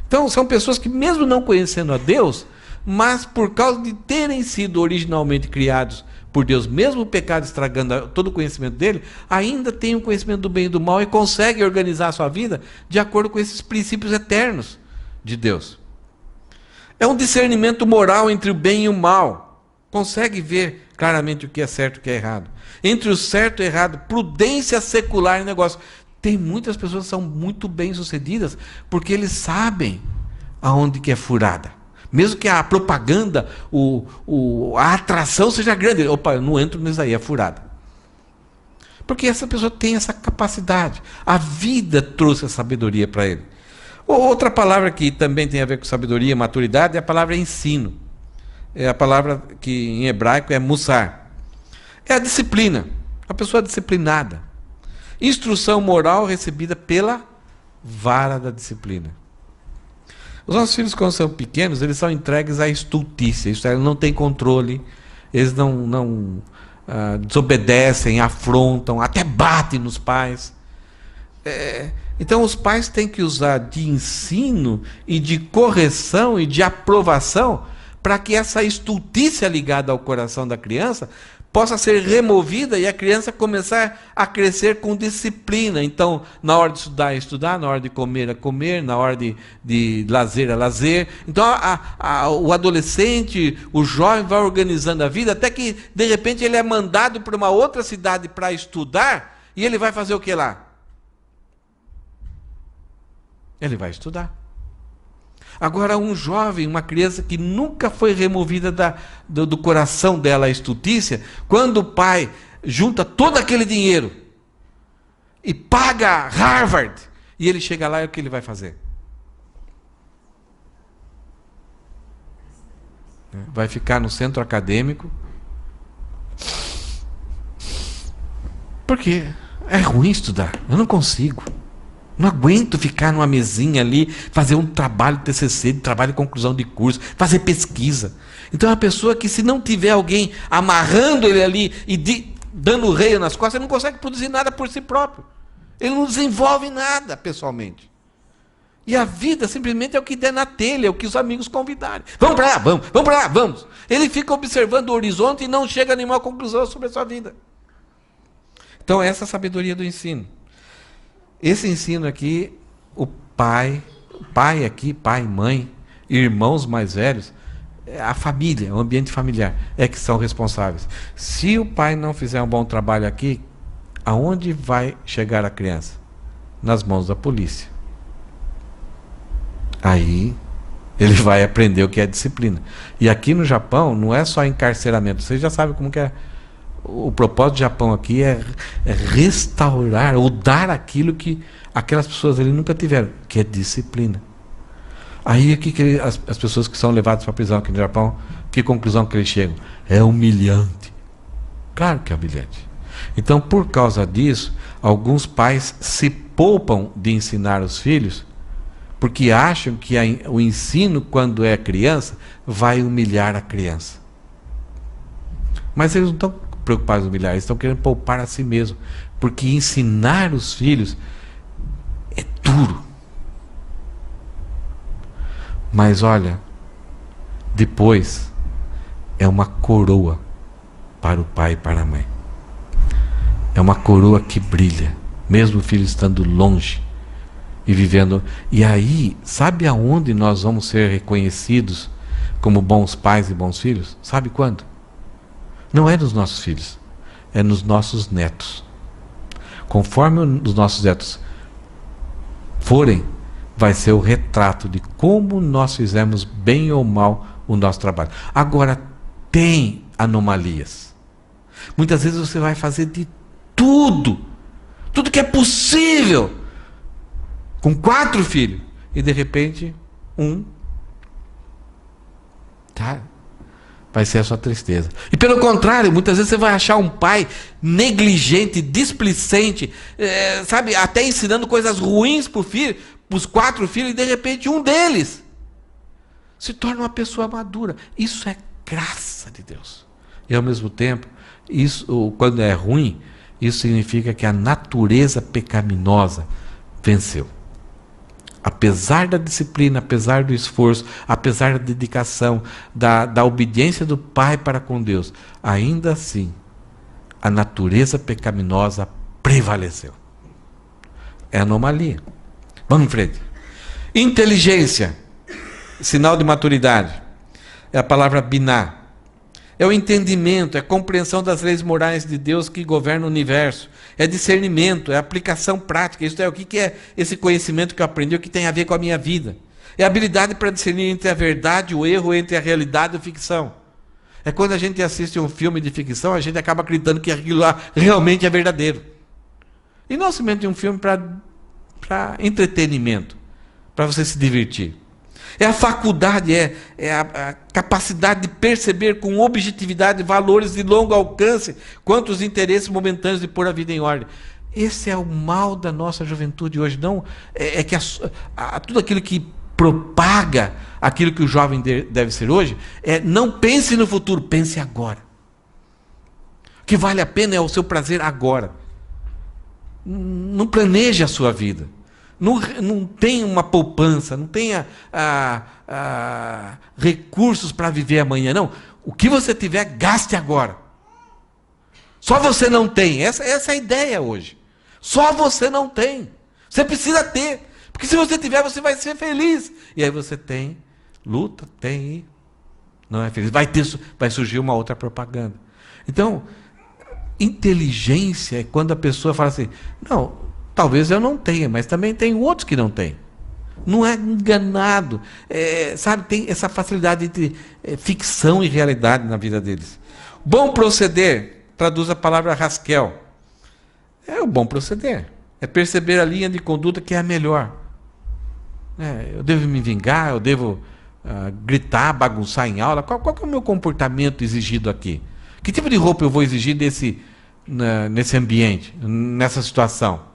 Então, são pessoas que, mesmo não conhecendo a Deus, mas por causa de terem sido originalmente criados por Deus, mesmo o pecado estragando todo o conhecimento dele, ainda tem o conhecimento do bem e do mal e consegue organizar a sua vida de acordo com esses princípios eternos de Deus. É um discernimento moral entre o bem e o mal. Consegue ver claramente o que é certo e o que é errado. Entre o certo e o errado, prudência secular em negócio. Tem muitas pessoas que são muito bem-sucedidas porque eles sabem aonde que é furada. Mesmo que a propaganda, a atração seja grande. Opa, eu não entro nisso aí, é furada. Porque essa pessoa tem essa capacidade. A vida trouxe a sabedoria para ele. Outra palavra que também tem a ver com sabedoria e maturidade é a palavra ensino. É a palavra que em hebraico é mussar. É a disciplina. A pessoa disciplinada. Instrução moral recebida pela vara da disciplina. Os nossos filhos, quando são pequenos, eles são entregues à estultícia. Isso, eles não têm controle, eles não desobedecem, afrontam, até batem nos pais. Então os pais têm que usar de ensino e de correção e de aprovação para que essa estultícia ligada ao coração da criança possa ser removida e a criança começar a crescer com disciplina. Então, na hora de estudar, é estudar, na hora de comer, é comer, na hora de lazer, é lazer. Então, o adolescente, o jovem vai organizando a vida até que, de repente, ele é mandado para uma outra cidade para estudar e ele vai fazer o que lá? Ele vai estudar. Agora, um jovem, uma criança que nunca foi removida do coração dela a estultícia, quando o pai junta todo aquele dinheiro e paga Harvard, e ele chega lá, e o que ele vai fazer? Vai ficar no centro acadêmico. Porque é ruim estudar, eu não consigo. Não aguento ficar numa mesinha ali, fazer um trabalho de TCC, de trabalho de conclusão de curso, fazer pesquisa. Então é uma pessoa que, se não tiver alguém amarrando ele ali e dando reio nas costas, ele não consegue produzir nada por si próprio. Ele não desenvolve nada pessoalmente. E a vida simplesmente é o que der na telha, é o que os amigos convidarem. Vamos para lá, vamos para lá, vamos. Ele fica observando o horizonte e não chega a nenhuma conclusão sobre a sua vida. Então essa é a sabedoria do ensino. Esse ensino aqui, o pai aqui, pai, mãe, irmãos mais velhos, a família, o ambiente familiar, é que são responsáveis. Se o pai não fizer um bom trabalho aqui, aonde vai chegar a criança? Nas mãos da polícia. Aí ele vai aprender o que é disciplina. E aqui no Japão não é só encarceramento. Vocês já sabem como que é. O propósito do Japão aqui é restaurar ou dar aquilo que aquelas pessoas ali nunca tiveram, que é disciplina. Aí aqui que as pessoas que são levadas para a prisão aqui no Japão, que conclusão que eles chegam? É humilhante. Claro que é humilhante. Então, por causa disso, alguns pais se poupam de ensinar os filhos, porque acham que o ensino, quando é criança, vai humilhar a criança. Mas eles não estão preocupados em humilhar, eles estão querendo poupar a si mesmo, porque ensinar os filhos é duro. Mas olha, depois é uma coroa para o pai e para a mãe. É uma coroa que brilha, mesmo o filho estando longe e vivendo. E aí, sabe aonde nós vamos ser reconhecidos como bons pais e bons filhos? Sabe quando? Não é nos nossos filhos, é nos nossos netos. Conforme os nossos netos forem, vai ser o retrato de como nós fizemos bem ou mal o nosso trabalho. Agora, tem anomalias. Muitas vezes você vai fazer de tudo que é possível, com 4 filhos, e de repente, tá? Vai ser a sua tristeza. E pelo contrário, muitas vezes você vai achar um pai negligente, displicente, sabe, até ensinando coisas ruins para os 4 filhos, e de repente um deles se torna uma pessoa madura. Isso é graça de Deus. E ao mesmo tempo, isso, quando é ruim, isso significa que a natureza pecaminosa venceu. Apesar da disciplina, apesar do esforço, apesar da dedicação, da obediência do pai para com Deus, ainda assim, a natureza pecaminosa prevaleceu. É anomalia. Vamos em frente. Inteligência, sinal de maturidade, é a palavra biná. É o entendimento, é a compreensão das leis morais de Deus que governam o universo. É discernimento, é aplicação prática. Isto é, o que é esse conhecimento que eu aprendi, o que tem a ver com a minha vida. É a habilidade para discernir entre a verdade e o erro, entre a realidade e a ficção. É quando a gente assiste um filme de ficção, a gente acaba acreditando que aquilo lá realmente é verdadeiro. E não somente um filme para entretenimento, para você se divertir. É a faculdade, é a capacidade de perceber com objetividade valores de longo alcance quanto os interesses momentâneos de pôr a vida em ordem. Esse é o mal da nossa juventude hoje. Não, é que tudo aquilo que propaga aquilo que o jovem deve ser hoje, não pense no futuro, pense agora. O que vale a pena é o seu prazer agora. Não planeje a sua vida. Não tem uma poupança, não tenha recursos para viver amanhã, não. O que você tiver, gaste agora. Só você não tem. Essa é a ideia hoje. Só você não tem. Você precisa ter. Porque se você tiver, você vai ser feliz. E aí você tem, luta, tem e não é feliz. Vai surgir uma outra propaganda. Então, inteligência é quando a pessoa fala assim, não, talvez eu não tenha, mas também tem outros que não têm. Não é enganado. Sabe, tem essa facilidade entre ficção e realidade na vida deles. Bom proceder, traduz a palavra Haskell. É o bom proceder. É perceber a linha de conduta que é a melhor. Eu devo me vingar, eu devo gritar, bagunçar em aula. Qual que é o meu comportamento exigido aqui? Que tipo de roupa eu vou exigir nesse ambiente, nessa situação?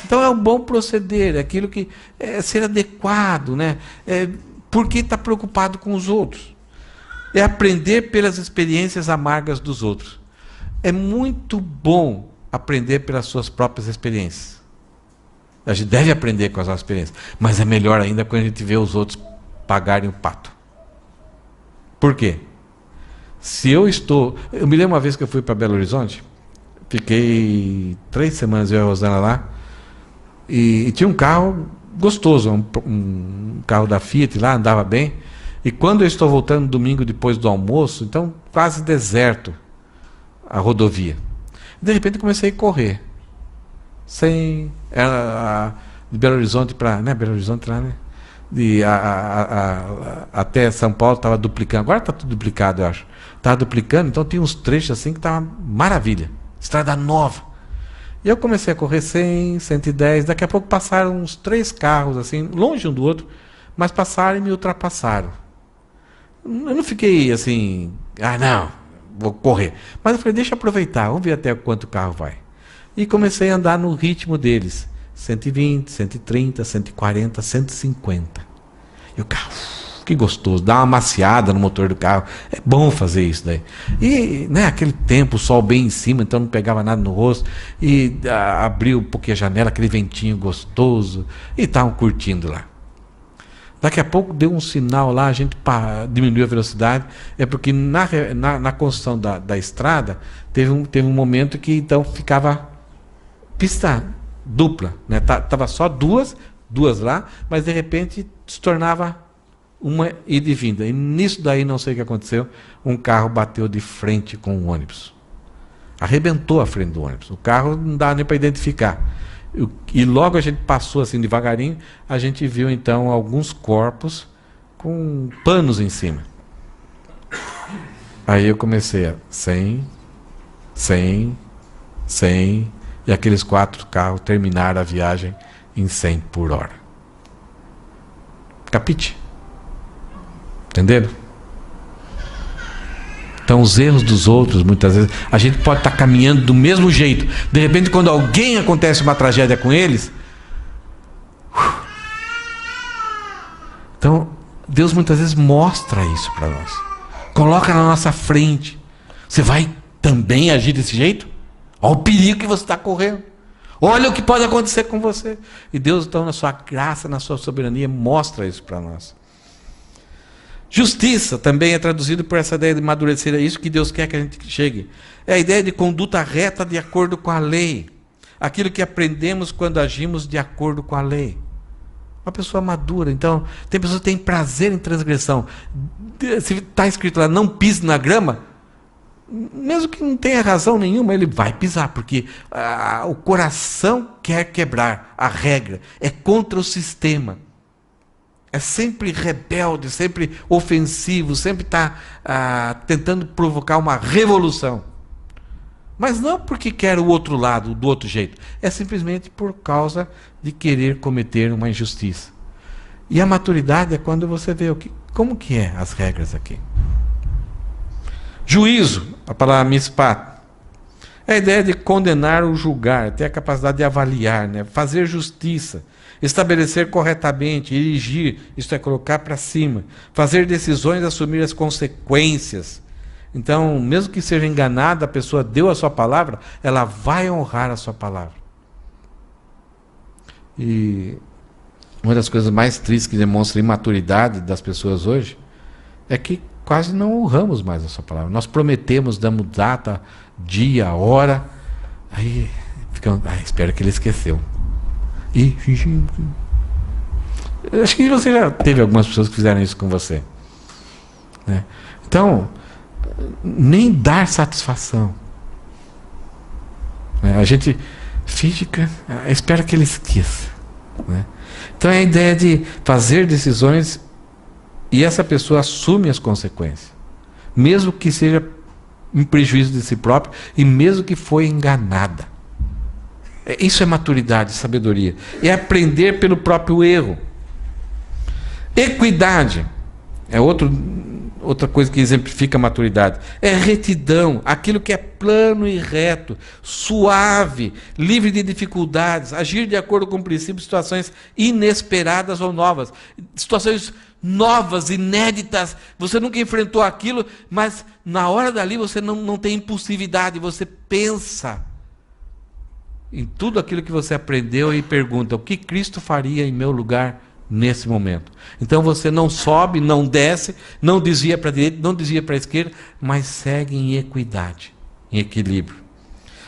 Então é um bom proceder, é aquilo que é ser adequado, né? Porque está preocupado com os outros. É aprender pelas experiências amargas dos outros. É muito bom aprender pelas suas próprias experiências. A gente deve aprender com as nossas experiências, mas é melhor ainda quando a gente vê os outros pagarem o pato. Por quê? Eu me lembro uma vez que eu fui para Belo Horizonte, fiquei 3 semanas eu e a Rosana lá, e tinha um carro gostoso, um carro da Fiat lá, andava bem, E quando eu estou voltando domingo depois do almoço, então quase deserto a rodovia. De repente comecei a correr. De Belo Horizonte para... Né, Belo Horizonte lá, né? Até São Paulo estava duplicando. Agora está tudo duplicado, eu acho. Estava duplicando, então tinha uns trechos assim que estava maravilha. Estrada nova. E eu comecei a correr 100, 110. Daqui a pouco passaram uns 3 carros, assim, longe um do outro, mas passaram e me ultrapassaram. Eu não fiquei assim, não, vou correr. Mas eu falei, deixa eu aproveitar, vamos ver até quanto o carro vai. E comecei a andar no ritmo deles. 120, 130, 140, 150. E o carro, que gostoso, dá uma maciada no motor do carro. É bom fazer isso daí. E, né, aquele tempo, o sol bem em cima, então não pegava nada no rosto. E abriu um pouquinho a janela, aquele ventinho gostoso. E estavam curtindo lá. Daqui a pouco deu um sinal lá, a gente diminuiu a velocidade. É porque na construção da estrada, teve um momento que então ficava pista dupla, né? Tava só duas lá, mas de repente se tornava uma ida e vinda. E nisso daí, não sei o que aconteceu, um carro bateu de frente com o ônibus. Arrebentou a frente do ônibus. O carro não dá nem para identificar. E logo a gente passou assim devagarinho, a gente viu então alguns corpos com panos em cima. Aí eu comecei a 100, 100, 100, e aqueles 4 carros terminaram a viagem em 100 por hora. Capite? Entenderam? Então os erros dos outros, muitas vezes, a gente pode estar caminhando do mesmo jeito. De repente, quando acontece uma tragédia com eles, então Deus muitas vezes mostra isso para nós. Coloca na nossa frente. Você vai também agir desse jeito? Olha o perigo que você está correndo. Olha o que pode acontecer com você. E Deus, então, na sua graça, na sua soberania, mostra isso para nós. Justiça também é traduzido por essa ideia de amadurecer. É isso que Deus quer que a gente chegue. É a ideia de conduta reta de acordo com a lei. Aquilo que aprendemos quando agimos de acordo com a lei. Uma pessoa madura. Então, tem pessoas que têm prazer em transgressão. Se está escrito lá, não pise na grama, mesmo que não tenha razão nenhuma, ele vai pisar, porque o coração quer quebrar a regra. É contra o sistema. É sempre rebelde, sempre ofensivo, sempre está tentando provocar uma revolução. Mas não porque quer o outro lado, do outro jeito. É simplesmente por causa de querer cometer uma injustiça. E a maturidade é quando você vê como que é as regras aqui. Juízo, a palavra mishpat, é a ideia de condenar ou julgar, ter a capacidade de avaliar, né? Fazer justiça, estabelecer corretamente, erigir, isto é, colocar para cima, fazer decisões, assumir as consequências. Então, mesmo que seja enganada, a pessoa deu a sua palavra, ela vai honrar a sua palavra. E uma das coisas mais tristes que demonstra a imaturidade das pessoas hoje é que quase não honramos mais a sua palavra. Nós prometemos, damos data, dia, hora, aí ficamos, espero que ele esqueceu. E acho que você já teve algumas pessoas que fizeram isso com você, né? Então, nem dar satisfação, né? A gente fica, espera que ele esqueça, né? Então é a ideia de fazer decisões e essa pessoa assume as consequências, mesmo que seja em prejuízo de si próprio e mesmo que foi enganada. Isso é maturidade, sabedoria. É aprender pelo próprio erro. Equidade é outra coisa que exemplifica a maturidade. É retidão, aquilo que é plano e reto, suave, livre de dificuldades, agir de acordo com princípios, situações inesperadas ou novas. Situações novas, inéditas, você nunca enfrentou aquilo, mas na hora dali você não tem impulsividade, você pensa em tudo aquilo que você aprendeu e pergunta, o que Cristo faria em meu lugar nesse momento? Então você não sobe, não desce, não desvia para a direita, não desvia para a esquerda, mas segue em equidade, em equilíbrio.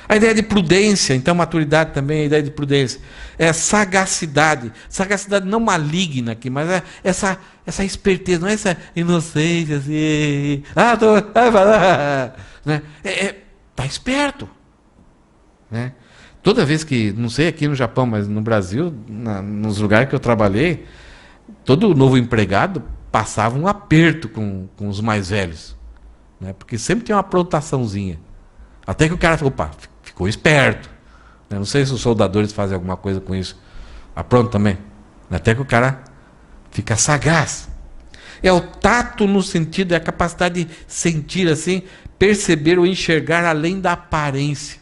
A ideia de prudência, então maturidade também é a ideia de prudência. É sagacidade. Sagacidade não maligna aqui, mas é essa esperteza, não é essa inocência assim. Vai falar. Né? Tá esperto. Né? Toda vez que, não sei aqui no Japão, mas no Brasil, nos lugares que eu trabalhei, todo novo empregado passava um aperto com os mais velhos. Né? Porque sempre tem uma aprontaçãozinha. Até que o cara falou, opa, ficou esperto. Não sei se os soldadores fazem alguma coisa com isso. Apronto também. Até que o cara fica sagaz. É o tato no sentido, é a capacidade de sentir assim, perceber ou enxergar além da aparência.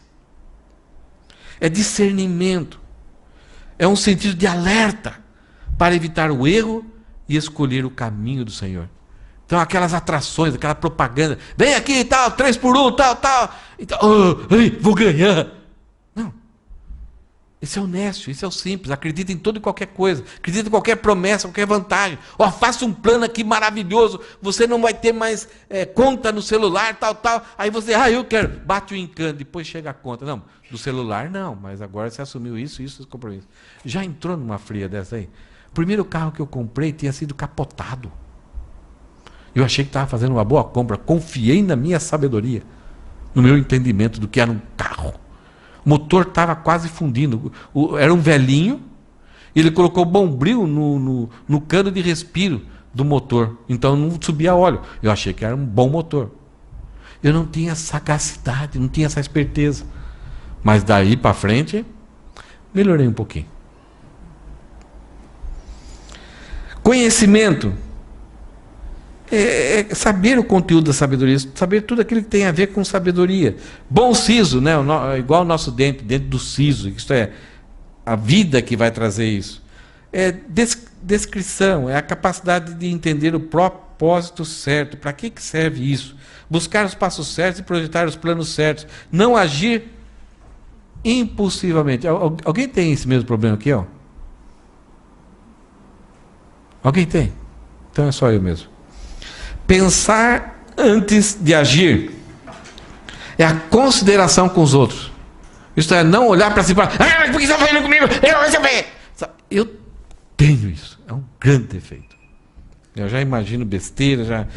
É discernimento. É um sentido de alerta para evitar o erro e escolher o caminho do Senhor. Então aquelas atrações, aquela propaganda, vem aqui e tal, 3 por 1, tal, vou ganhar. Não. Esse é honesto, esse é o simples, acredita em tudo e qualquer coisa, acredita em qualquer promessa, qualquer vantagem. Faça um plano aqui maravilhoso, você não vai ter mais conta no celular, tal. Aí você, eu quero, bate o encanto, depois chega a conta. Não, do celular não, mas agora você assumiu isso, esse compromisso. Já entrou numa fria dessa aí? O primeiro carro que eu comprei tinha sido capotado. Eu achei que estava fazendo uma boa compra, confiei na minha sabedoria, no meu entendimento do que era um carro. O motor estava quase fundindo, era um velhinho, ele colocou bombril no cano de respiro do motor, então não subia óleo. Eu achei que era um bom motor. Eu não tinha sagacidade, não tinha essa esperteza. Mas daí para frente, melhorei um pouquinho. Conhecimento. É saber o conteúdo da sabedoria, saber tudo aquilo que tem a ver com sabedoria. Bom siso, né? Igual o nosso dente, dentro do siso, isto é, a vida que vai trazer isso. É descrição, é a capacidade de entender o propósito certo, para que serve isso. Buscar os passos certos e projetar os planos certos. Não agir impulsivamente. Alguém tem esse mesmo problema aqui? Alguém tem? Então é só eu mesmo. Pensar antes de agir é a consideração com os outros. Isto é, não olhar para si e falar, mas por que você está falando comigo? Eu tenho isso. É um grande defeito. Eu já imagino besteira,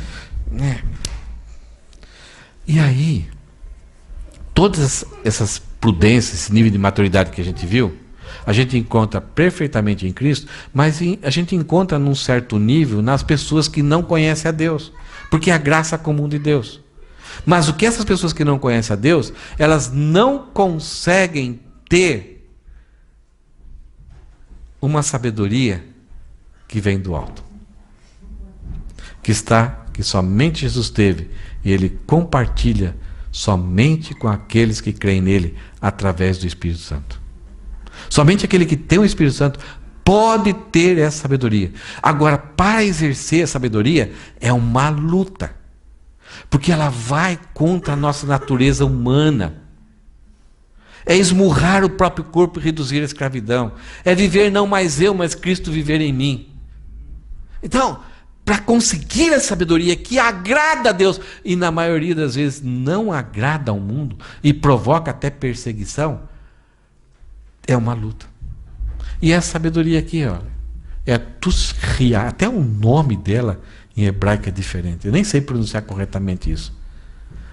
E aí, todas essas prudências, esse nível de maturidade que a gente viu, a gente encontra perfeitamente em Cristo, mas a gente encontra num certo nível nas pessoas que não conhecem a Deus, porque é a graça comum de Deus. Mas o que essas pessoas que não conhecem a Deus, elas não conseguem ter uma sabedoria que vem do alto, que somente Jesus teve, e Ele compartilha somente com aqueles que creem nele através do Espírito Santo. Somente aquele que tem o Espírito Santo pode ter essa sabedoria. Agora, para exercer a sabedoria, é uma luta. Porque ela vai contra a nossa natureza humana. É esmurrar o próprio corpo e reduzir a escravidão. É viver não mais eu, mas Cristo viver em mim. Então, para conseguir a sabedoria que agrada a Deus, e na maioria das vezes não agrada ao mundo, e provoca até perseguição, é uma luta. E essa sabedoria aqui, olha, é a Tushriah, até o nome dela em hebraico é diferente. Eu nem sei pronunciar corretamente isso.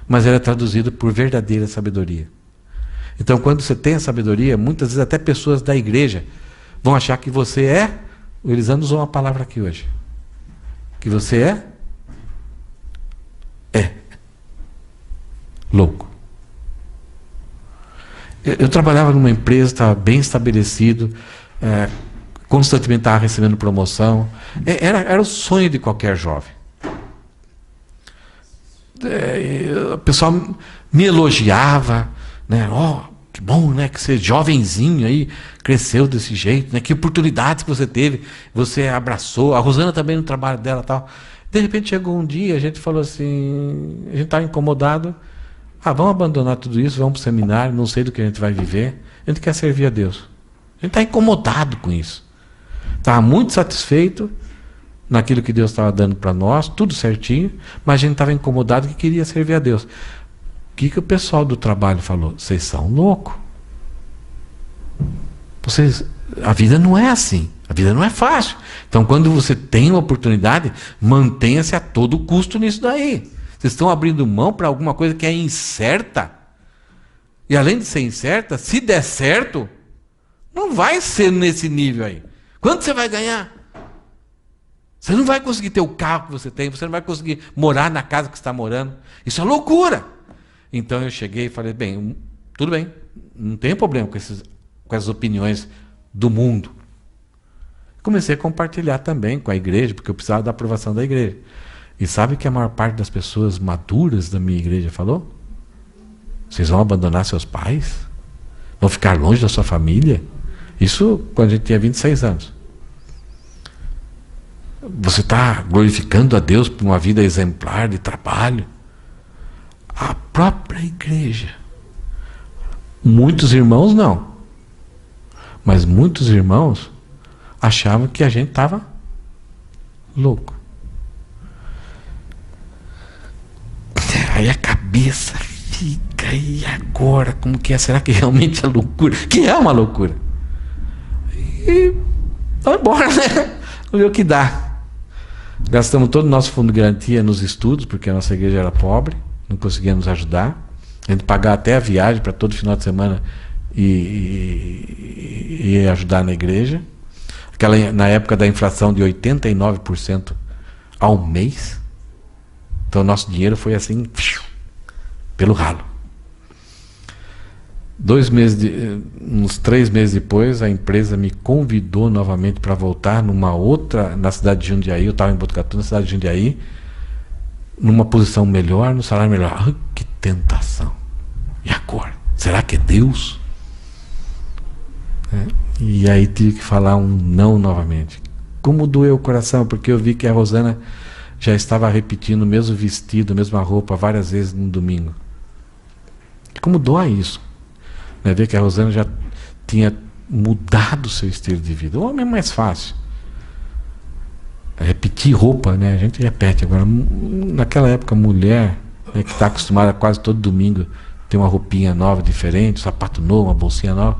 Mas ela é traduzida por verdadeira sabedoria. Então, quando você tem a sabedoria, muitas vezes até pessoas da igreja vão achar que você é, o Elisandro usou uma palavra aqui hoje, que você é louco. Eu trabalhava numa empresa, estava bem estabelecido, constantemente estava recebendo promoção. Era o sonho de qualquer jovem. O pessoal me elogiava, né? Que bom, né? Que você jovenzinho aí cresceu desse jeito, né? Que oportunidades que você teve, você abraçou. A Rosana também no trabalho dela, tal. De repente chegou um dia, a gente falou assim, a gente estava incomodado. Vamos abandonar tudo isso, vamos para o seminário, não sei do que a gente vai viver. A gente quer servir a Deus. A gente está incomodado com isso. Estava muito satisfeito naquilo que Deus estava dando para nós, tudo certinho, mas a gente estava incomodado que queria servir a Deus. que o pessoal do trabalho falou? Vocês são loucos. A vida não é assim. A vida não é fácil. Então, quando você tem uma oportunidade, mantenha-se a todo custo nisso daí. Vocês estão abrindo mão para alguma coisa que é incerta. E além de ser incerta, se der certo, não vai ser nesse nível aí. Quanto você vai ganhar? Você não vai conseguir ter o carro que você tem, você não vai conseguir morar na casa que você está morando. Isso é loucura. Então eu cheguei e falei, bem, tudo bem, não tem problema com essas opiniões do mundo. Comecei a compartilhar também com a igreja, porque eu precisava da aprovação da igreja. E sabe o que a maior parte das pessoas maduras da minha igreja falou? Vocês vão abandonar seus pais? Vão ficar longe da sua família? Isso quando a gente tinha 26 anos. Você está glorificando a Deus por uma vida exemplar de trabalho? A própria igreja. Muitos irmãos não. Mas muitos irmãos achavam que a gente estava louco. Aí a cabeça fica, e agora? Como que é? Será que realmente é loucura? Que é uma loucura. E vamos embora, né? Vamos ver o que dá. Gastamos todo o nosso fundo de garantia nos estudos, porque a nossa igreja era pobre, não conseguia nos ajudar. A gente pagava até a viagem para todo final de semana e ajudar na igreja. Na época da inflação de 89% ao mês. Então nosso dinheiro foi assim, pelo ralo. Uns 3 meses depois, a empresa me convidou novamente para voltar na cidade de Jundiaí. Eu estava em Botucatu, na cidade de Jundiaí, numa posição melhor, no salário melhor. Ai, que tentação! E agora? Será que é Deus? E aí tive que falar um não novamente. Como doeu o coração, porque eu vi que a Rosana já estava repetindo o mesmo vestido, a mesma roupa várias vezes no domingo. Como dói isso? Ver que a Rosana já tinha mudado o seu estilo de vida. O homem é mais fácil. Repetir roupa, né? A gente repete. Agora, naquela época, a mulher, né, que está acostumada quase todo domingo ter uma roupinha nova, diferente, um sapato novo, uma bolsinha nova.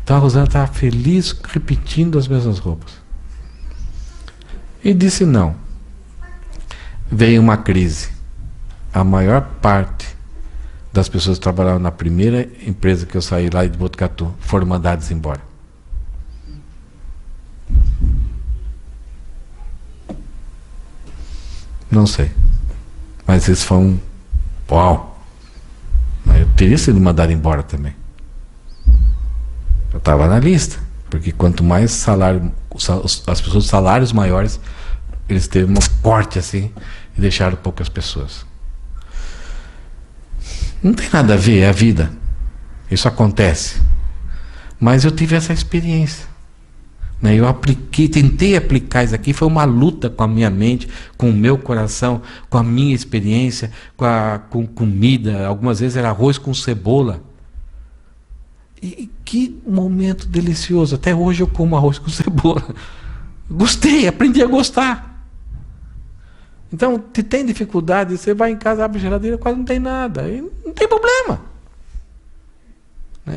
Então a Rosana estava feliz repetindo as mesmas roupas. E disse não. Veio uma crise. A maior parte das pessoas que trabalhavam na primeira empresa que eu saí lá de Botucatu foram mandadas embora. Não sei. Mas eles foram... Uau! Eu teria sido mandado embora também. Eu estava na lista. Porque quanto mais salário... As pessoas de salários maiores, eles teve um corte assim e deixaram poucas pessoas. Não tem nada a ver, é a vida. Isso acontece. Mas eu tive essa experiência. Eu tentei aplicar isso aqui, foi uma luta com a minha mente, com o meu coração, com a minha experiência, com comida. Algumas vezes era arroz com cebola. E que momento delicioso. Até hoje eu como arroz com cebola. Gostei, aprendi a gostar. Então, se tem dificuldade, você vai em casa, abre a geladeira, quase não tem nada. E não tem problema.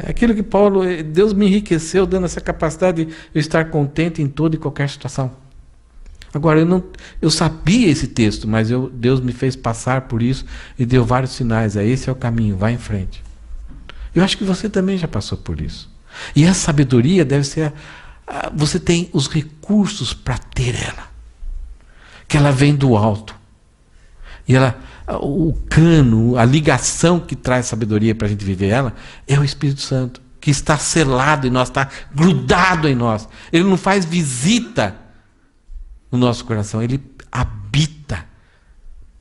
Aquilo que Deus me enriqueceu, dando essa capacidade de eu estar contente em toda e qualquer situação. Agora, eu sabia esse texto, mas Deus me fez passar por isso e deu vários sinais. Esse é o caminho, vai em frente. Eu acho que você também já passou por isso. E essa sabedoria deve ser... Você tem os recursos para ter ela. Que ela vem do alto. E o cano, a ligação que traz sabedoria para a gente viver ela, é o Espírito Santo, que está selado em nós, está grudado em nós. Ele não faz visita no nosso coração, ele habita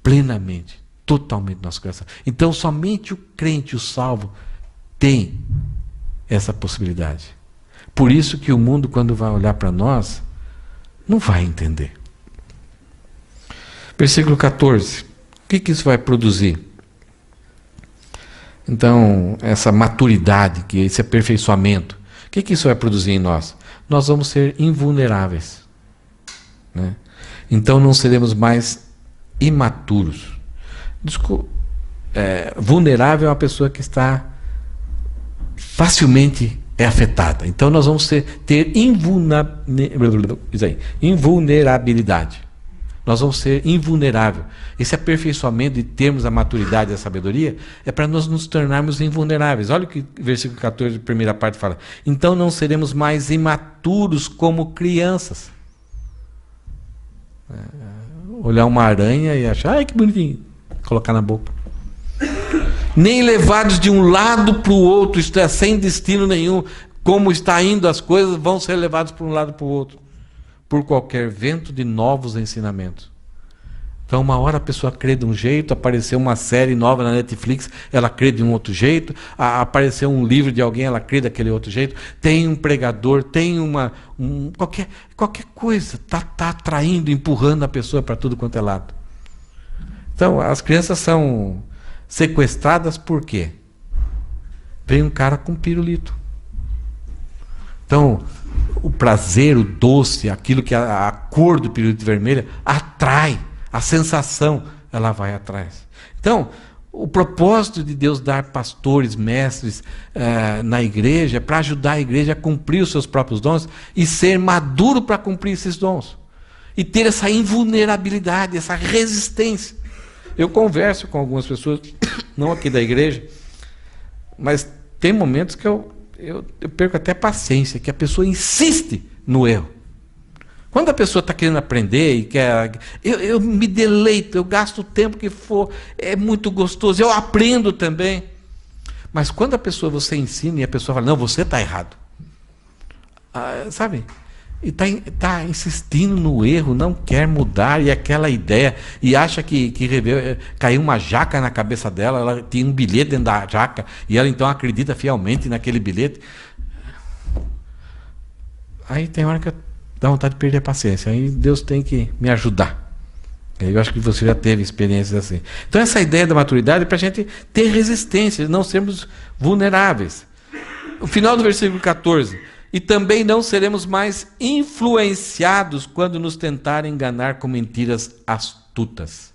plenamente, totalmente no nosso coração. Então somente o crente, o salvo, tem essa possibilidade. Por isso que o mundo, quando vai olhar para nós, não vai entender. Versículo 14. O que isso vai produzir? Então, essa maturidade, esse aperfeiçoamento, o que isso vai produzir em nós? Nós vamos ser invulneráveis. Então não seremos mais imaturos. vulnerável é uma pessoa que está facilmente afetada. Então nós vamos ter invulnerabilidade. Nós vamos ser invulnerável. Esse aperfeiçoamento de termos a maturidade e a sabedoria é para nós nos tornarmos invulneráveis. Olha o que o versículo 14, primeira parte, fala. Então não seremos mais imaturos como crianças. Olhar uma aranha e achar, ai que bonitinho, colocar na boca. Nem levados de um lado para o outro, isto é, sem destino nenhum, como está indo as coisas, vão ser levados para um lado para o outro, por qualquer vento de novos ensinamentos. Então uma hora a pessoa crê de um jeito, apareceu uma série nova na Netflix, ela crê de um outro jeito, apareceu um livro de alguém, ela crê daquele outro jeito, tem um pregador, tem qualquer coisa, está atraindo, empurrando a pessoa para tudo quanto é lado. Então as crianças são sequestradas por quê? Vem um cara com pirulito. Então o prazer, o doce, aquilo que a cor do pirulito vermelho atrai, a sensação, ela vai atrás. Então, o propósito de Deus dar pastores, mestres na igreja é para ajudar a igreja a cumprir os seus próprios dons e ser maduro para cumprir esses dons. E ter essa invulnerabilidade, essa resistência. Eu converso com algumas pessoas, não aqui da igreja, mas tem momentos que eu perco até a paciência, que a pessoa insiste no erro. Quando a pessoa está querendo aprender e quer, eu me deleito, eu gasto o tempo que for, é muito gostoso, eu aprendo também. Mas quando a pessoa, você ensina e a pessoa fala, não, você está errado. Sabe? E está insistindo no erro, não quer mudar, e aquela ideia, e acha que caiu uma jaca na cabeça dela, ela tinha um bilhete dentro da jaca, e ela então acredita fielmente naquele bilhete. Aí tem hora que dá vontade de perder a paciência, aí Deus tem que me ajudar. Eu acho que você já teve experiências assim. Então essa ideia da maturidade é para a gente ter resistência, não sermos vulneráveis. O final do versículo 14... E também não seremos mais influenciados quando nos tentarem enganar com mentiras astutas.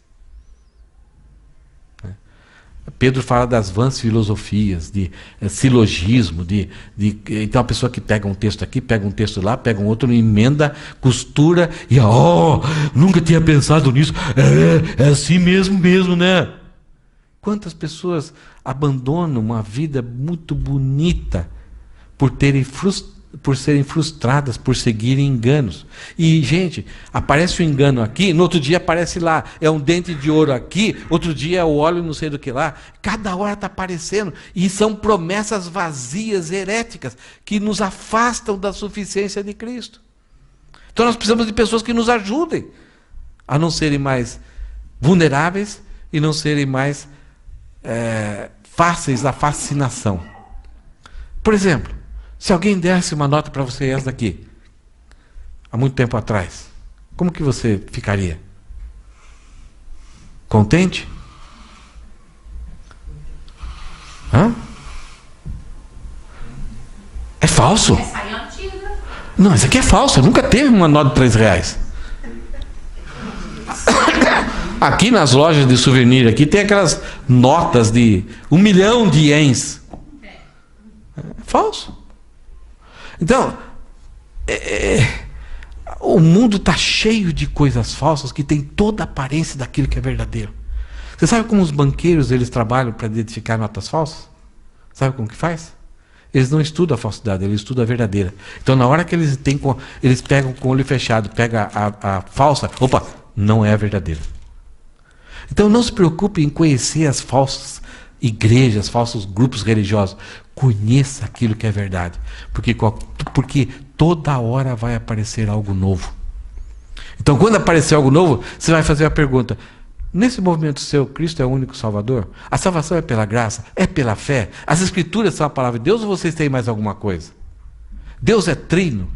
Pedro fala das vãs filosofias, de silogismo, então a pessoa que pega um texto aqui, pega um texto lá, pega um outro, emenda, costura, e nunca tinha pensado nisso, é assim mesmo, né? Quantas pessoas abandonam uma vida muito bonita por serem frustradas, por seguirem enganos. E, gente, aparece o engano aqui, no outro dia aparece lá, é um dente de ouro aqui, outro dia é o óleo não sei do que lá, cada hora está aparecendo, e são promessas vazias, heréticas, que nos afastam da suficiência de Cristo. Então nós precisamos de pessoas que nos ajudem a não serem mais vulneráveis e não serem mais fáceis à fascinação. Por exemplo, se alguém desse uma nota para você, essa daqui, há muito tempo atrás, como que você ficaria? Contente? Hã? É falso? Não, isso aqui é falso. Nunca teve uma nota de R$3. Aqui nas lojas de souvenir, aqui tem aquelas notas de 1 milhão de ienes. É falso. Então, o mundo está cheio de coisas falsas que tem toda a aparência daquilo que é verdadeiro. Você sabe como os banqueiros eles trabalham para identificar notas falsas? Sabe como que faz? Eles não estudam a falsidade, eles estudam a verdadeira. Então, na hora que eles pegam com o olho fechado, pega a falsa, opa, não é a verdadeira. Então, não se preocupe em conhecer as falsas igrejas, falsos grupos religiosos. Conheça aquilo que é verdade, porque toda hora vai aparecer algo novo. Então, quando aparecer algo novo, você vai fazer a pergunta: nesse movimento seu, Cristo é o único Salvador? A salvação é pela graça? É pela fé? As Escrituras são a palavra de Deus ou vocês têm mais alguma coisa? Deus é trino?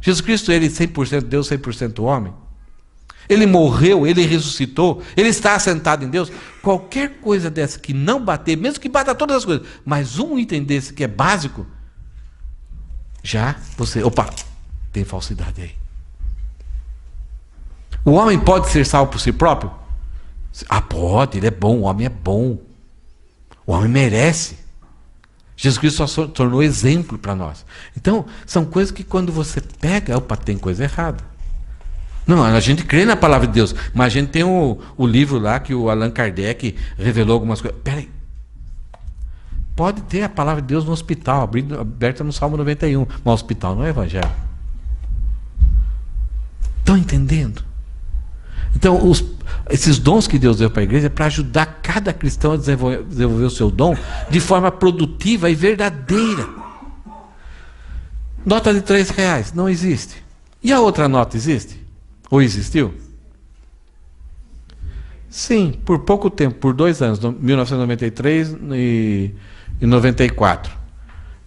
Jesus Cristo, ele é 100% Deus, 100% homem? Ele morreu, ele ressuscitou, ele está assentado em Deus. Qualquer coisa dessa que não bater, mesmo que bata todas as coisas, mas um item desse que é básico, já você, tem falsidade aí. O homem pode ser salvo por si próprio? Pode, ele é bom, o homem é bom. O homem merece. Jesus Cristo só tornou exemplo para nós. Então, são coisas que quando você pega, opa, tem coisa errada. Não, a gente crê na palavra de Deus, mas a gente tem o livro lá que o Allan Kardec revelou algumas coisas. Peraí. Pode ter a palavra de Deus no hospital, aberta no Salmo 91, mas o hospital não é evangelho. Estão entendendo? Então, esses dons que Deus deu para a igreja é para ajudar cada cristão a desenvolver o seu dom de forma produtiva e verdadeira. Nota de R$3 não existe. E a outra nota existe? Ou existiu? Sim, por pouco tempo, por 2 anos, 1993 e 94.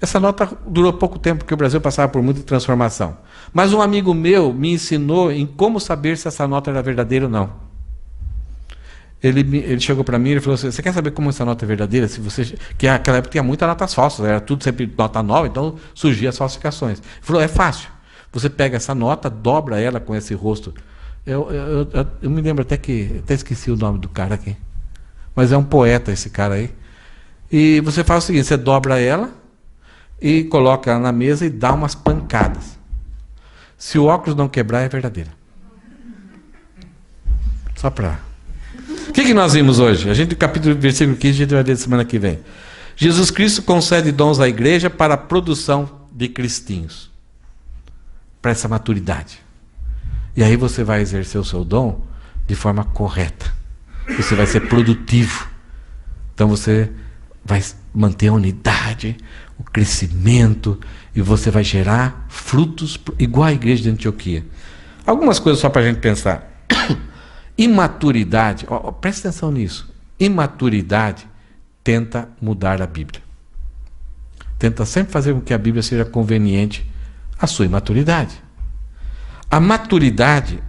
Essa nota durou pouco tempo, porque o Brasil passava por muita transformação. Mas um amigo meu me ensinou em como saber se essa nota era verdadeira ou não. Ele chegou para mim e falou assim, você quer saber como essa nota é verdadeira? Se você, que naquela época tinha muitas notas falsas, era tudo sempre nota nova, então surgiam as falsificações. Ele falou, é fácil. Você pega essa nota, dobra ela com esse rosto. Eu me lembro até esqueci o nome do cara aqui. Mas é um poeta esse cara aí. E você faz o seguinte, você dobra ela e coloca ela na mesa e dá umas pancadas. Se o óculos não quebrar, é verdadeira. Só para... O que nós vimos hoje? A gente, capítulo, versículo 15, a gente vai ver semana que vem. Jesus Cristo concede dons à igreja para a produção de cristinhos. Para essa maturidade. E aí você vai exercer o seu dom de forma correta. Você vai ser produtivo. Então você vai manter a unidade, o crescimento, e você vai gerar frutos igual a igreja de Antioquia. Algumas coisas só para a gente pensar. Imaturidade, presta atenção nisso. Imaturidade tenta mudar a Bíblia. Tenta sempre fazer com que a Bíblia seja conveniente à sua imaturidade. A maturidade,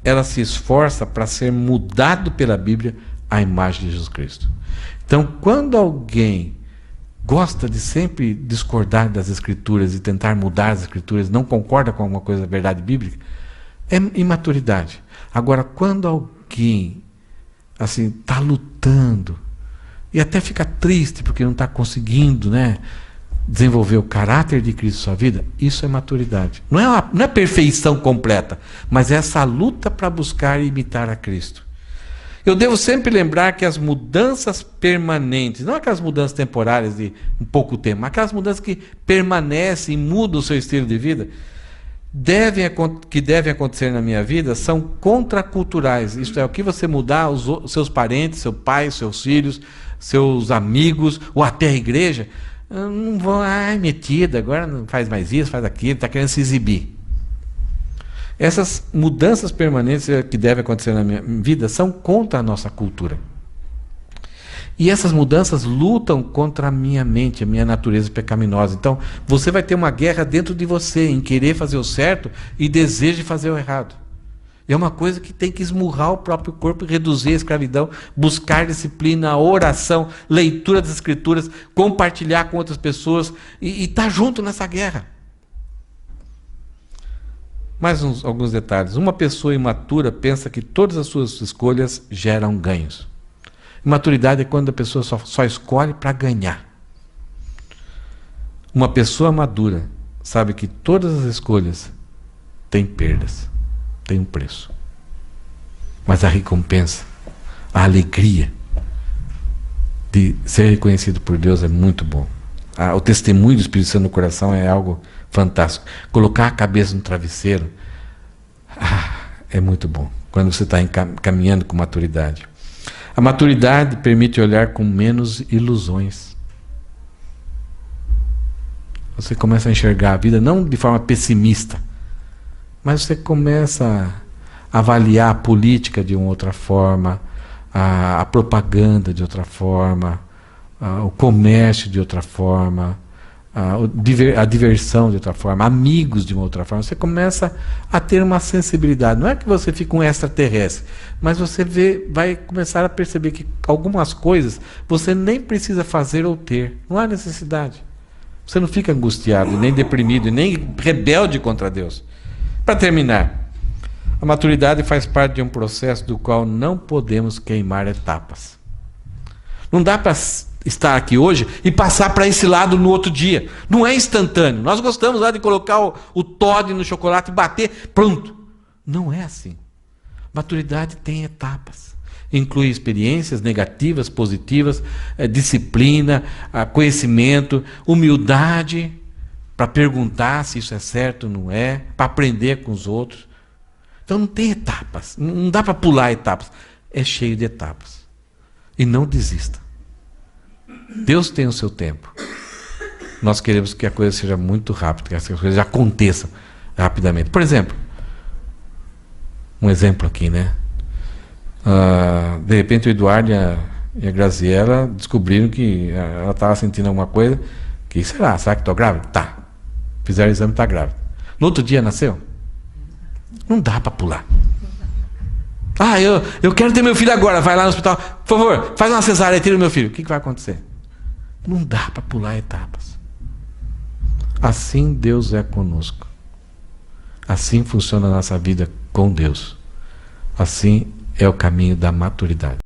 ela se esforça para ser mudado pela Bíblia à imagem de Jesus Cristo. Então, quando alguém gosta de sempre discordar das Escrituras e tentar mudar as Escrituras, não concorda com alguma coisa da verdade bíblica, é imaturidade. Agora, quando alguém assim está lutando e até fica triste porque não está conseguindo, né, desenvolver o caráter de Cristo em sua vida, isso é maturidade. Não é perfeição completa, mas é essa luta para buscar e imitar a Cristo. Eu devo sempre lembrar que as mudanças permanentes, não aquelas mudanças temporárias de um pouco tempo, mas aquelas mudanças que permanecem e mudam o seu estilo de vida, que devem acontecer na minha vida, são contraculturais. Isto é, o que você mudar, os seus parentes, seu pai, seus filhos, seus amigos, ou até a igreja, não vão, metida, agora não faz mais isso, faz aquilo, está querendo se exibir. Essas mudanças permanentes que devem acontecer na minha vida são contra a nossa cultura. E essas mudanças lutam contra a minha mente, a minha natureza pecaminosa. Então, você vai ter uma guerra dentro de você, em querer fazer o certo e desejo de fazer o errado. É uma coisa que tem que esmurrar o próprio corpo e reduzir a escravidão, buscar disciplina, oração, leitura das Escrituras, compartilhar com outras pessoas e estar junto nessa guerra. Mais alguns detalhes. Uma pessoa imatura pensa que todas as suas escolhas geram ganhos. Imaturidade é quando a pessoa só escolhe para ganhar. Uma pessoa madura sabe que todas as escolhas têm perdas, têm um preço. Mas a recompensa, a alegria de ser reconhecido por Deus é muito bom. O testemunho do Espírito Santo no coração é algo fantástico. Colocar a cabeça no travesseiro é muito bom, quando você está caminhando com maturidade. A maturidade permite olhar com menos ilusões. Você começa a enxergar a vida não de forma pessimista, mas você começa a avaliar a política de uma outra forma, a propaganda de outra forma, o comércio de outra forma, a diversão de outra forma, amigos de uma outra forma. Você começa a ter uma sensibilidade. Não é que você fica um extraterrestre, mas você vai começar a perceber que algumas coisas você nem precisa fazer ou ter. Não há necessidade. Você não fica angustiado, nem deprimido, nem rebelde contra Deus. Para terminar, a maturidade faz parte de um processo do qual não podemos queimar etapas. Não dá para estar aqui hoje e passar para esse lado no outro dia. Não é instantâneo. Nós gostamos lá de colocar o Toddy no chocolate e bater, pronto. Não é assim. Maturidade tem etapas. Inclui experiências negativas, positivas, disciplina, conhecimento, humildade, para perguntar se isso é certo ou não é, para aprender com os outros. Então não tem etapas, não dá para pular etapas. É cheio de etapas. E não desista. Deus tem o seu tempo. Nós queremos que a coisa seja muito rápida, que as coisas aconteçam rapidamente. Por exemplo, um exemplo aqui, né? De repente o Eduardo e a Graziella descobriram que ela estava sentindo alguma coisa. Que será? Será que estou grávida? Tá. Fizeram o exame e está grávida. No outro dia nasceu? Não dá para pular. Eu quero ter meu filho agora. Vai lá no hospital. Por favor, faz uma cesárea e tira o meu filho. O que vai acontecer? Não dá para pular etapas. Assim Deus é conosco. Assim funciona a nossa vida com Deus. Assim é o caminho da maturidade.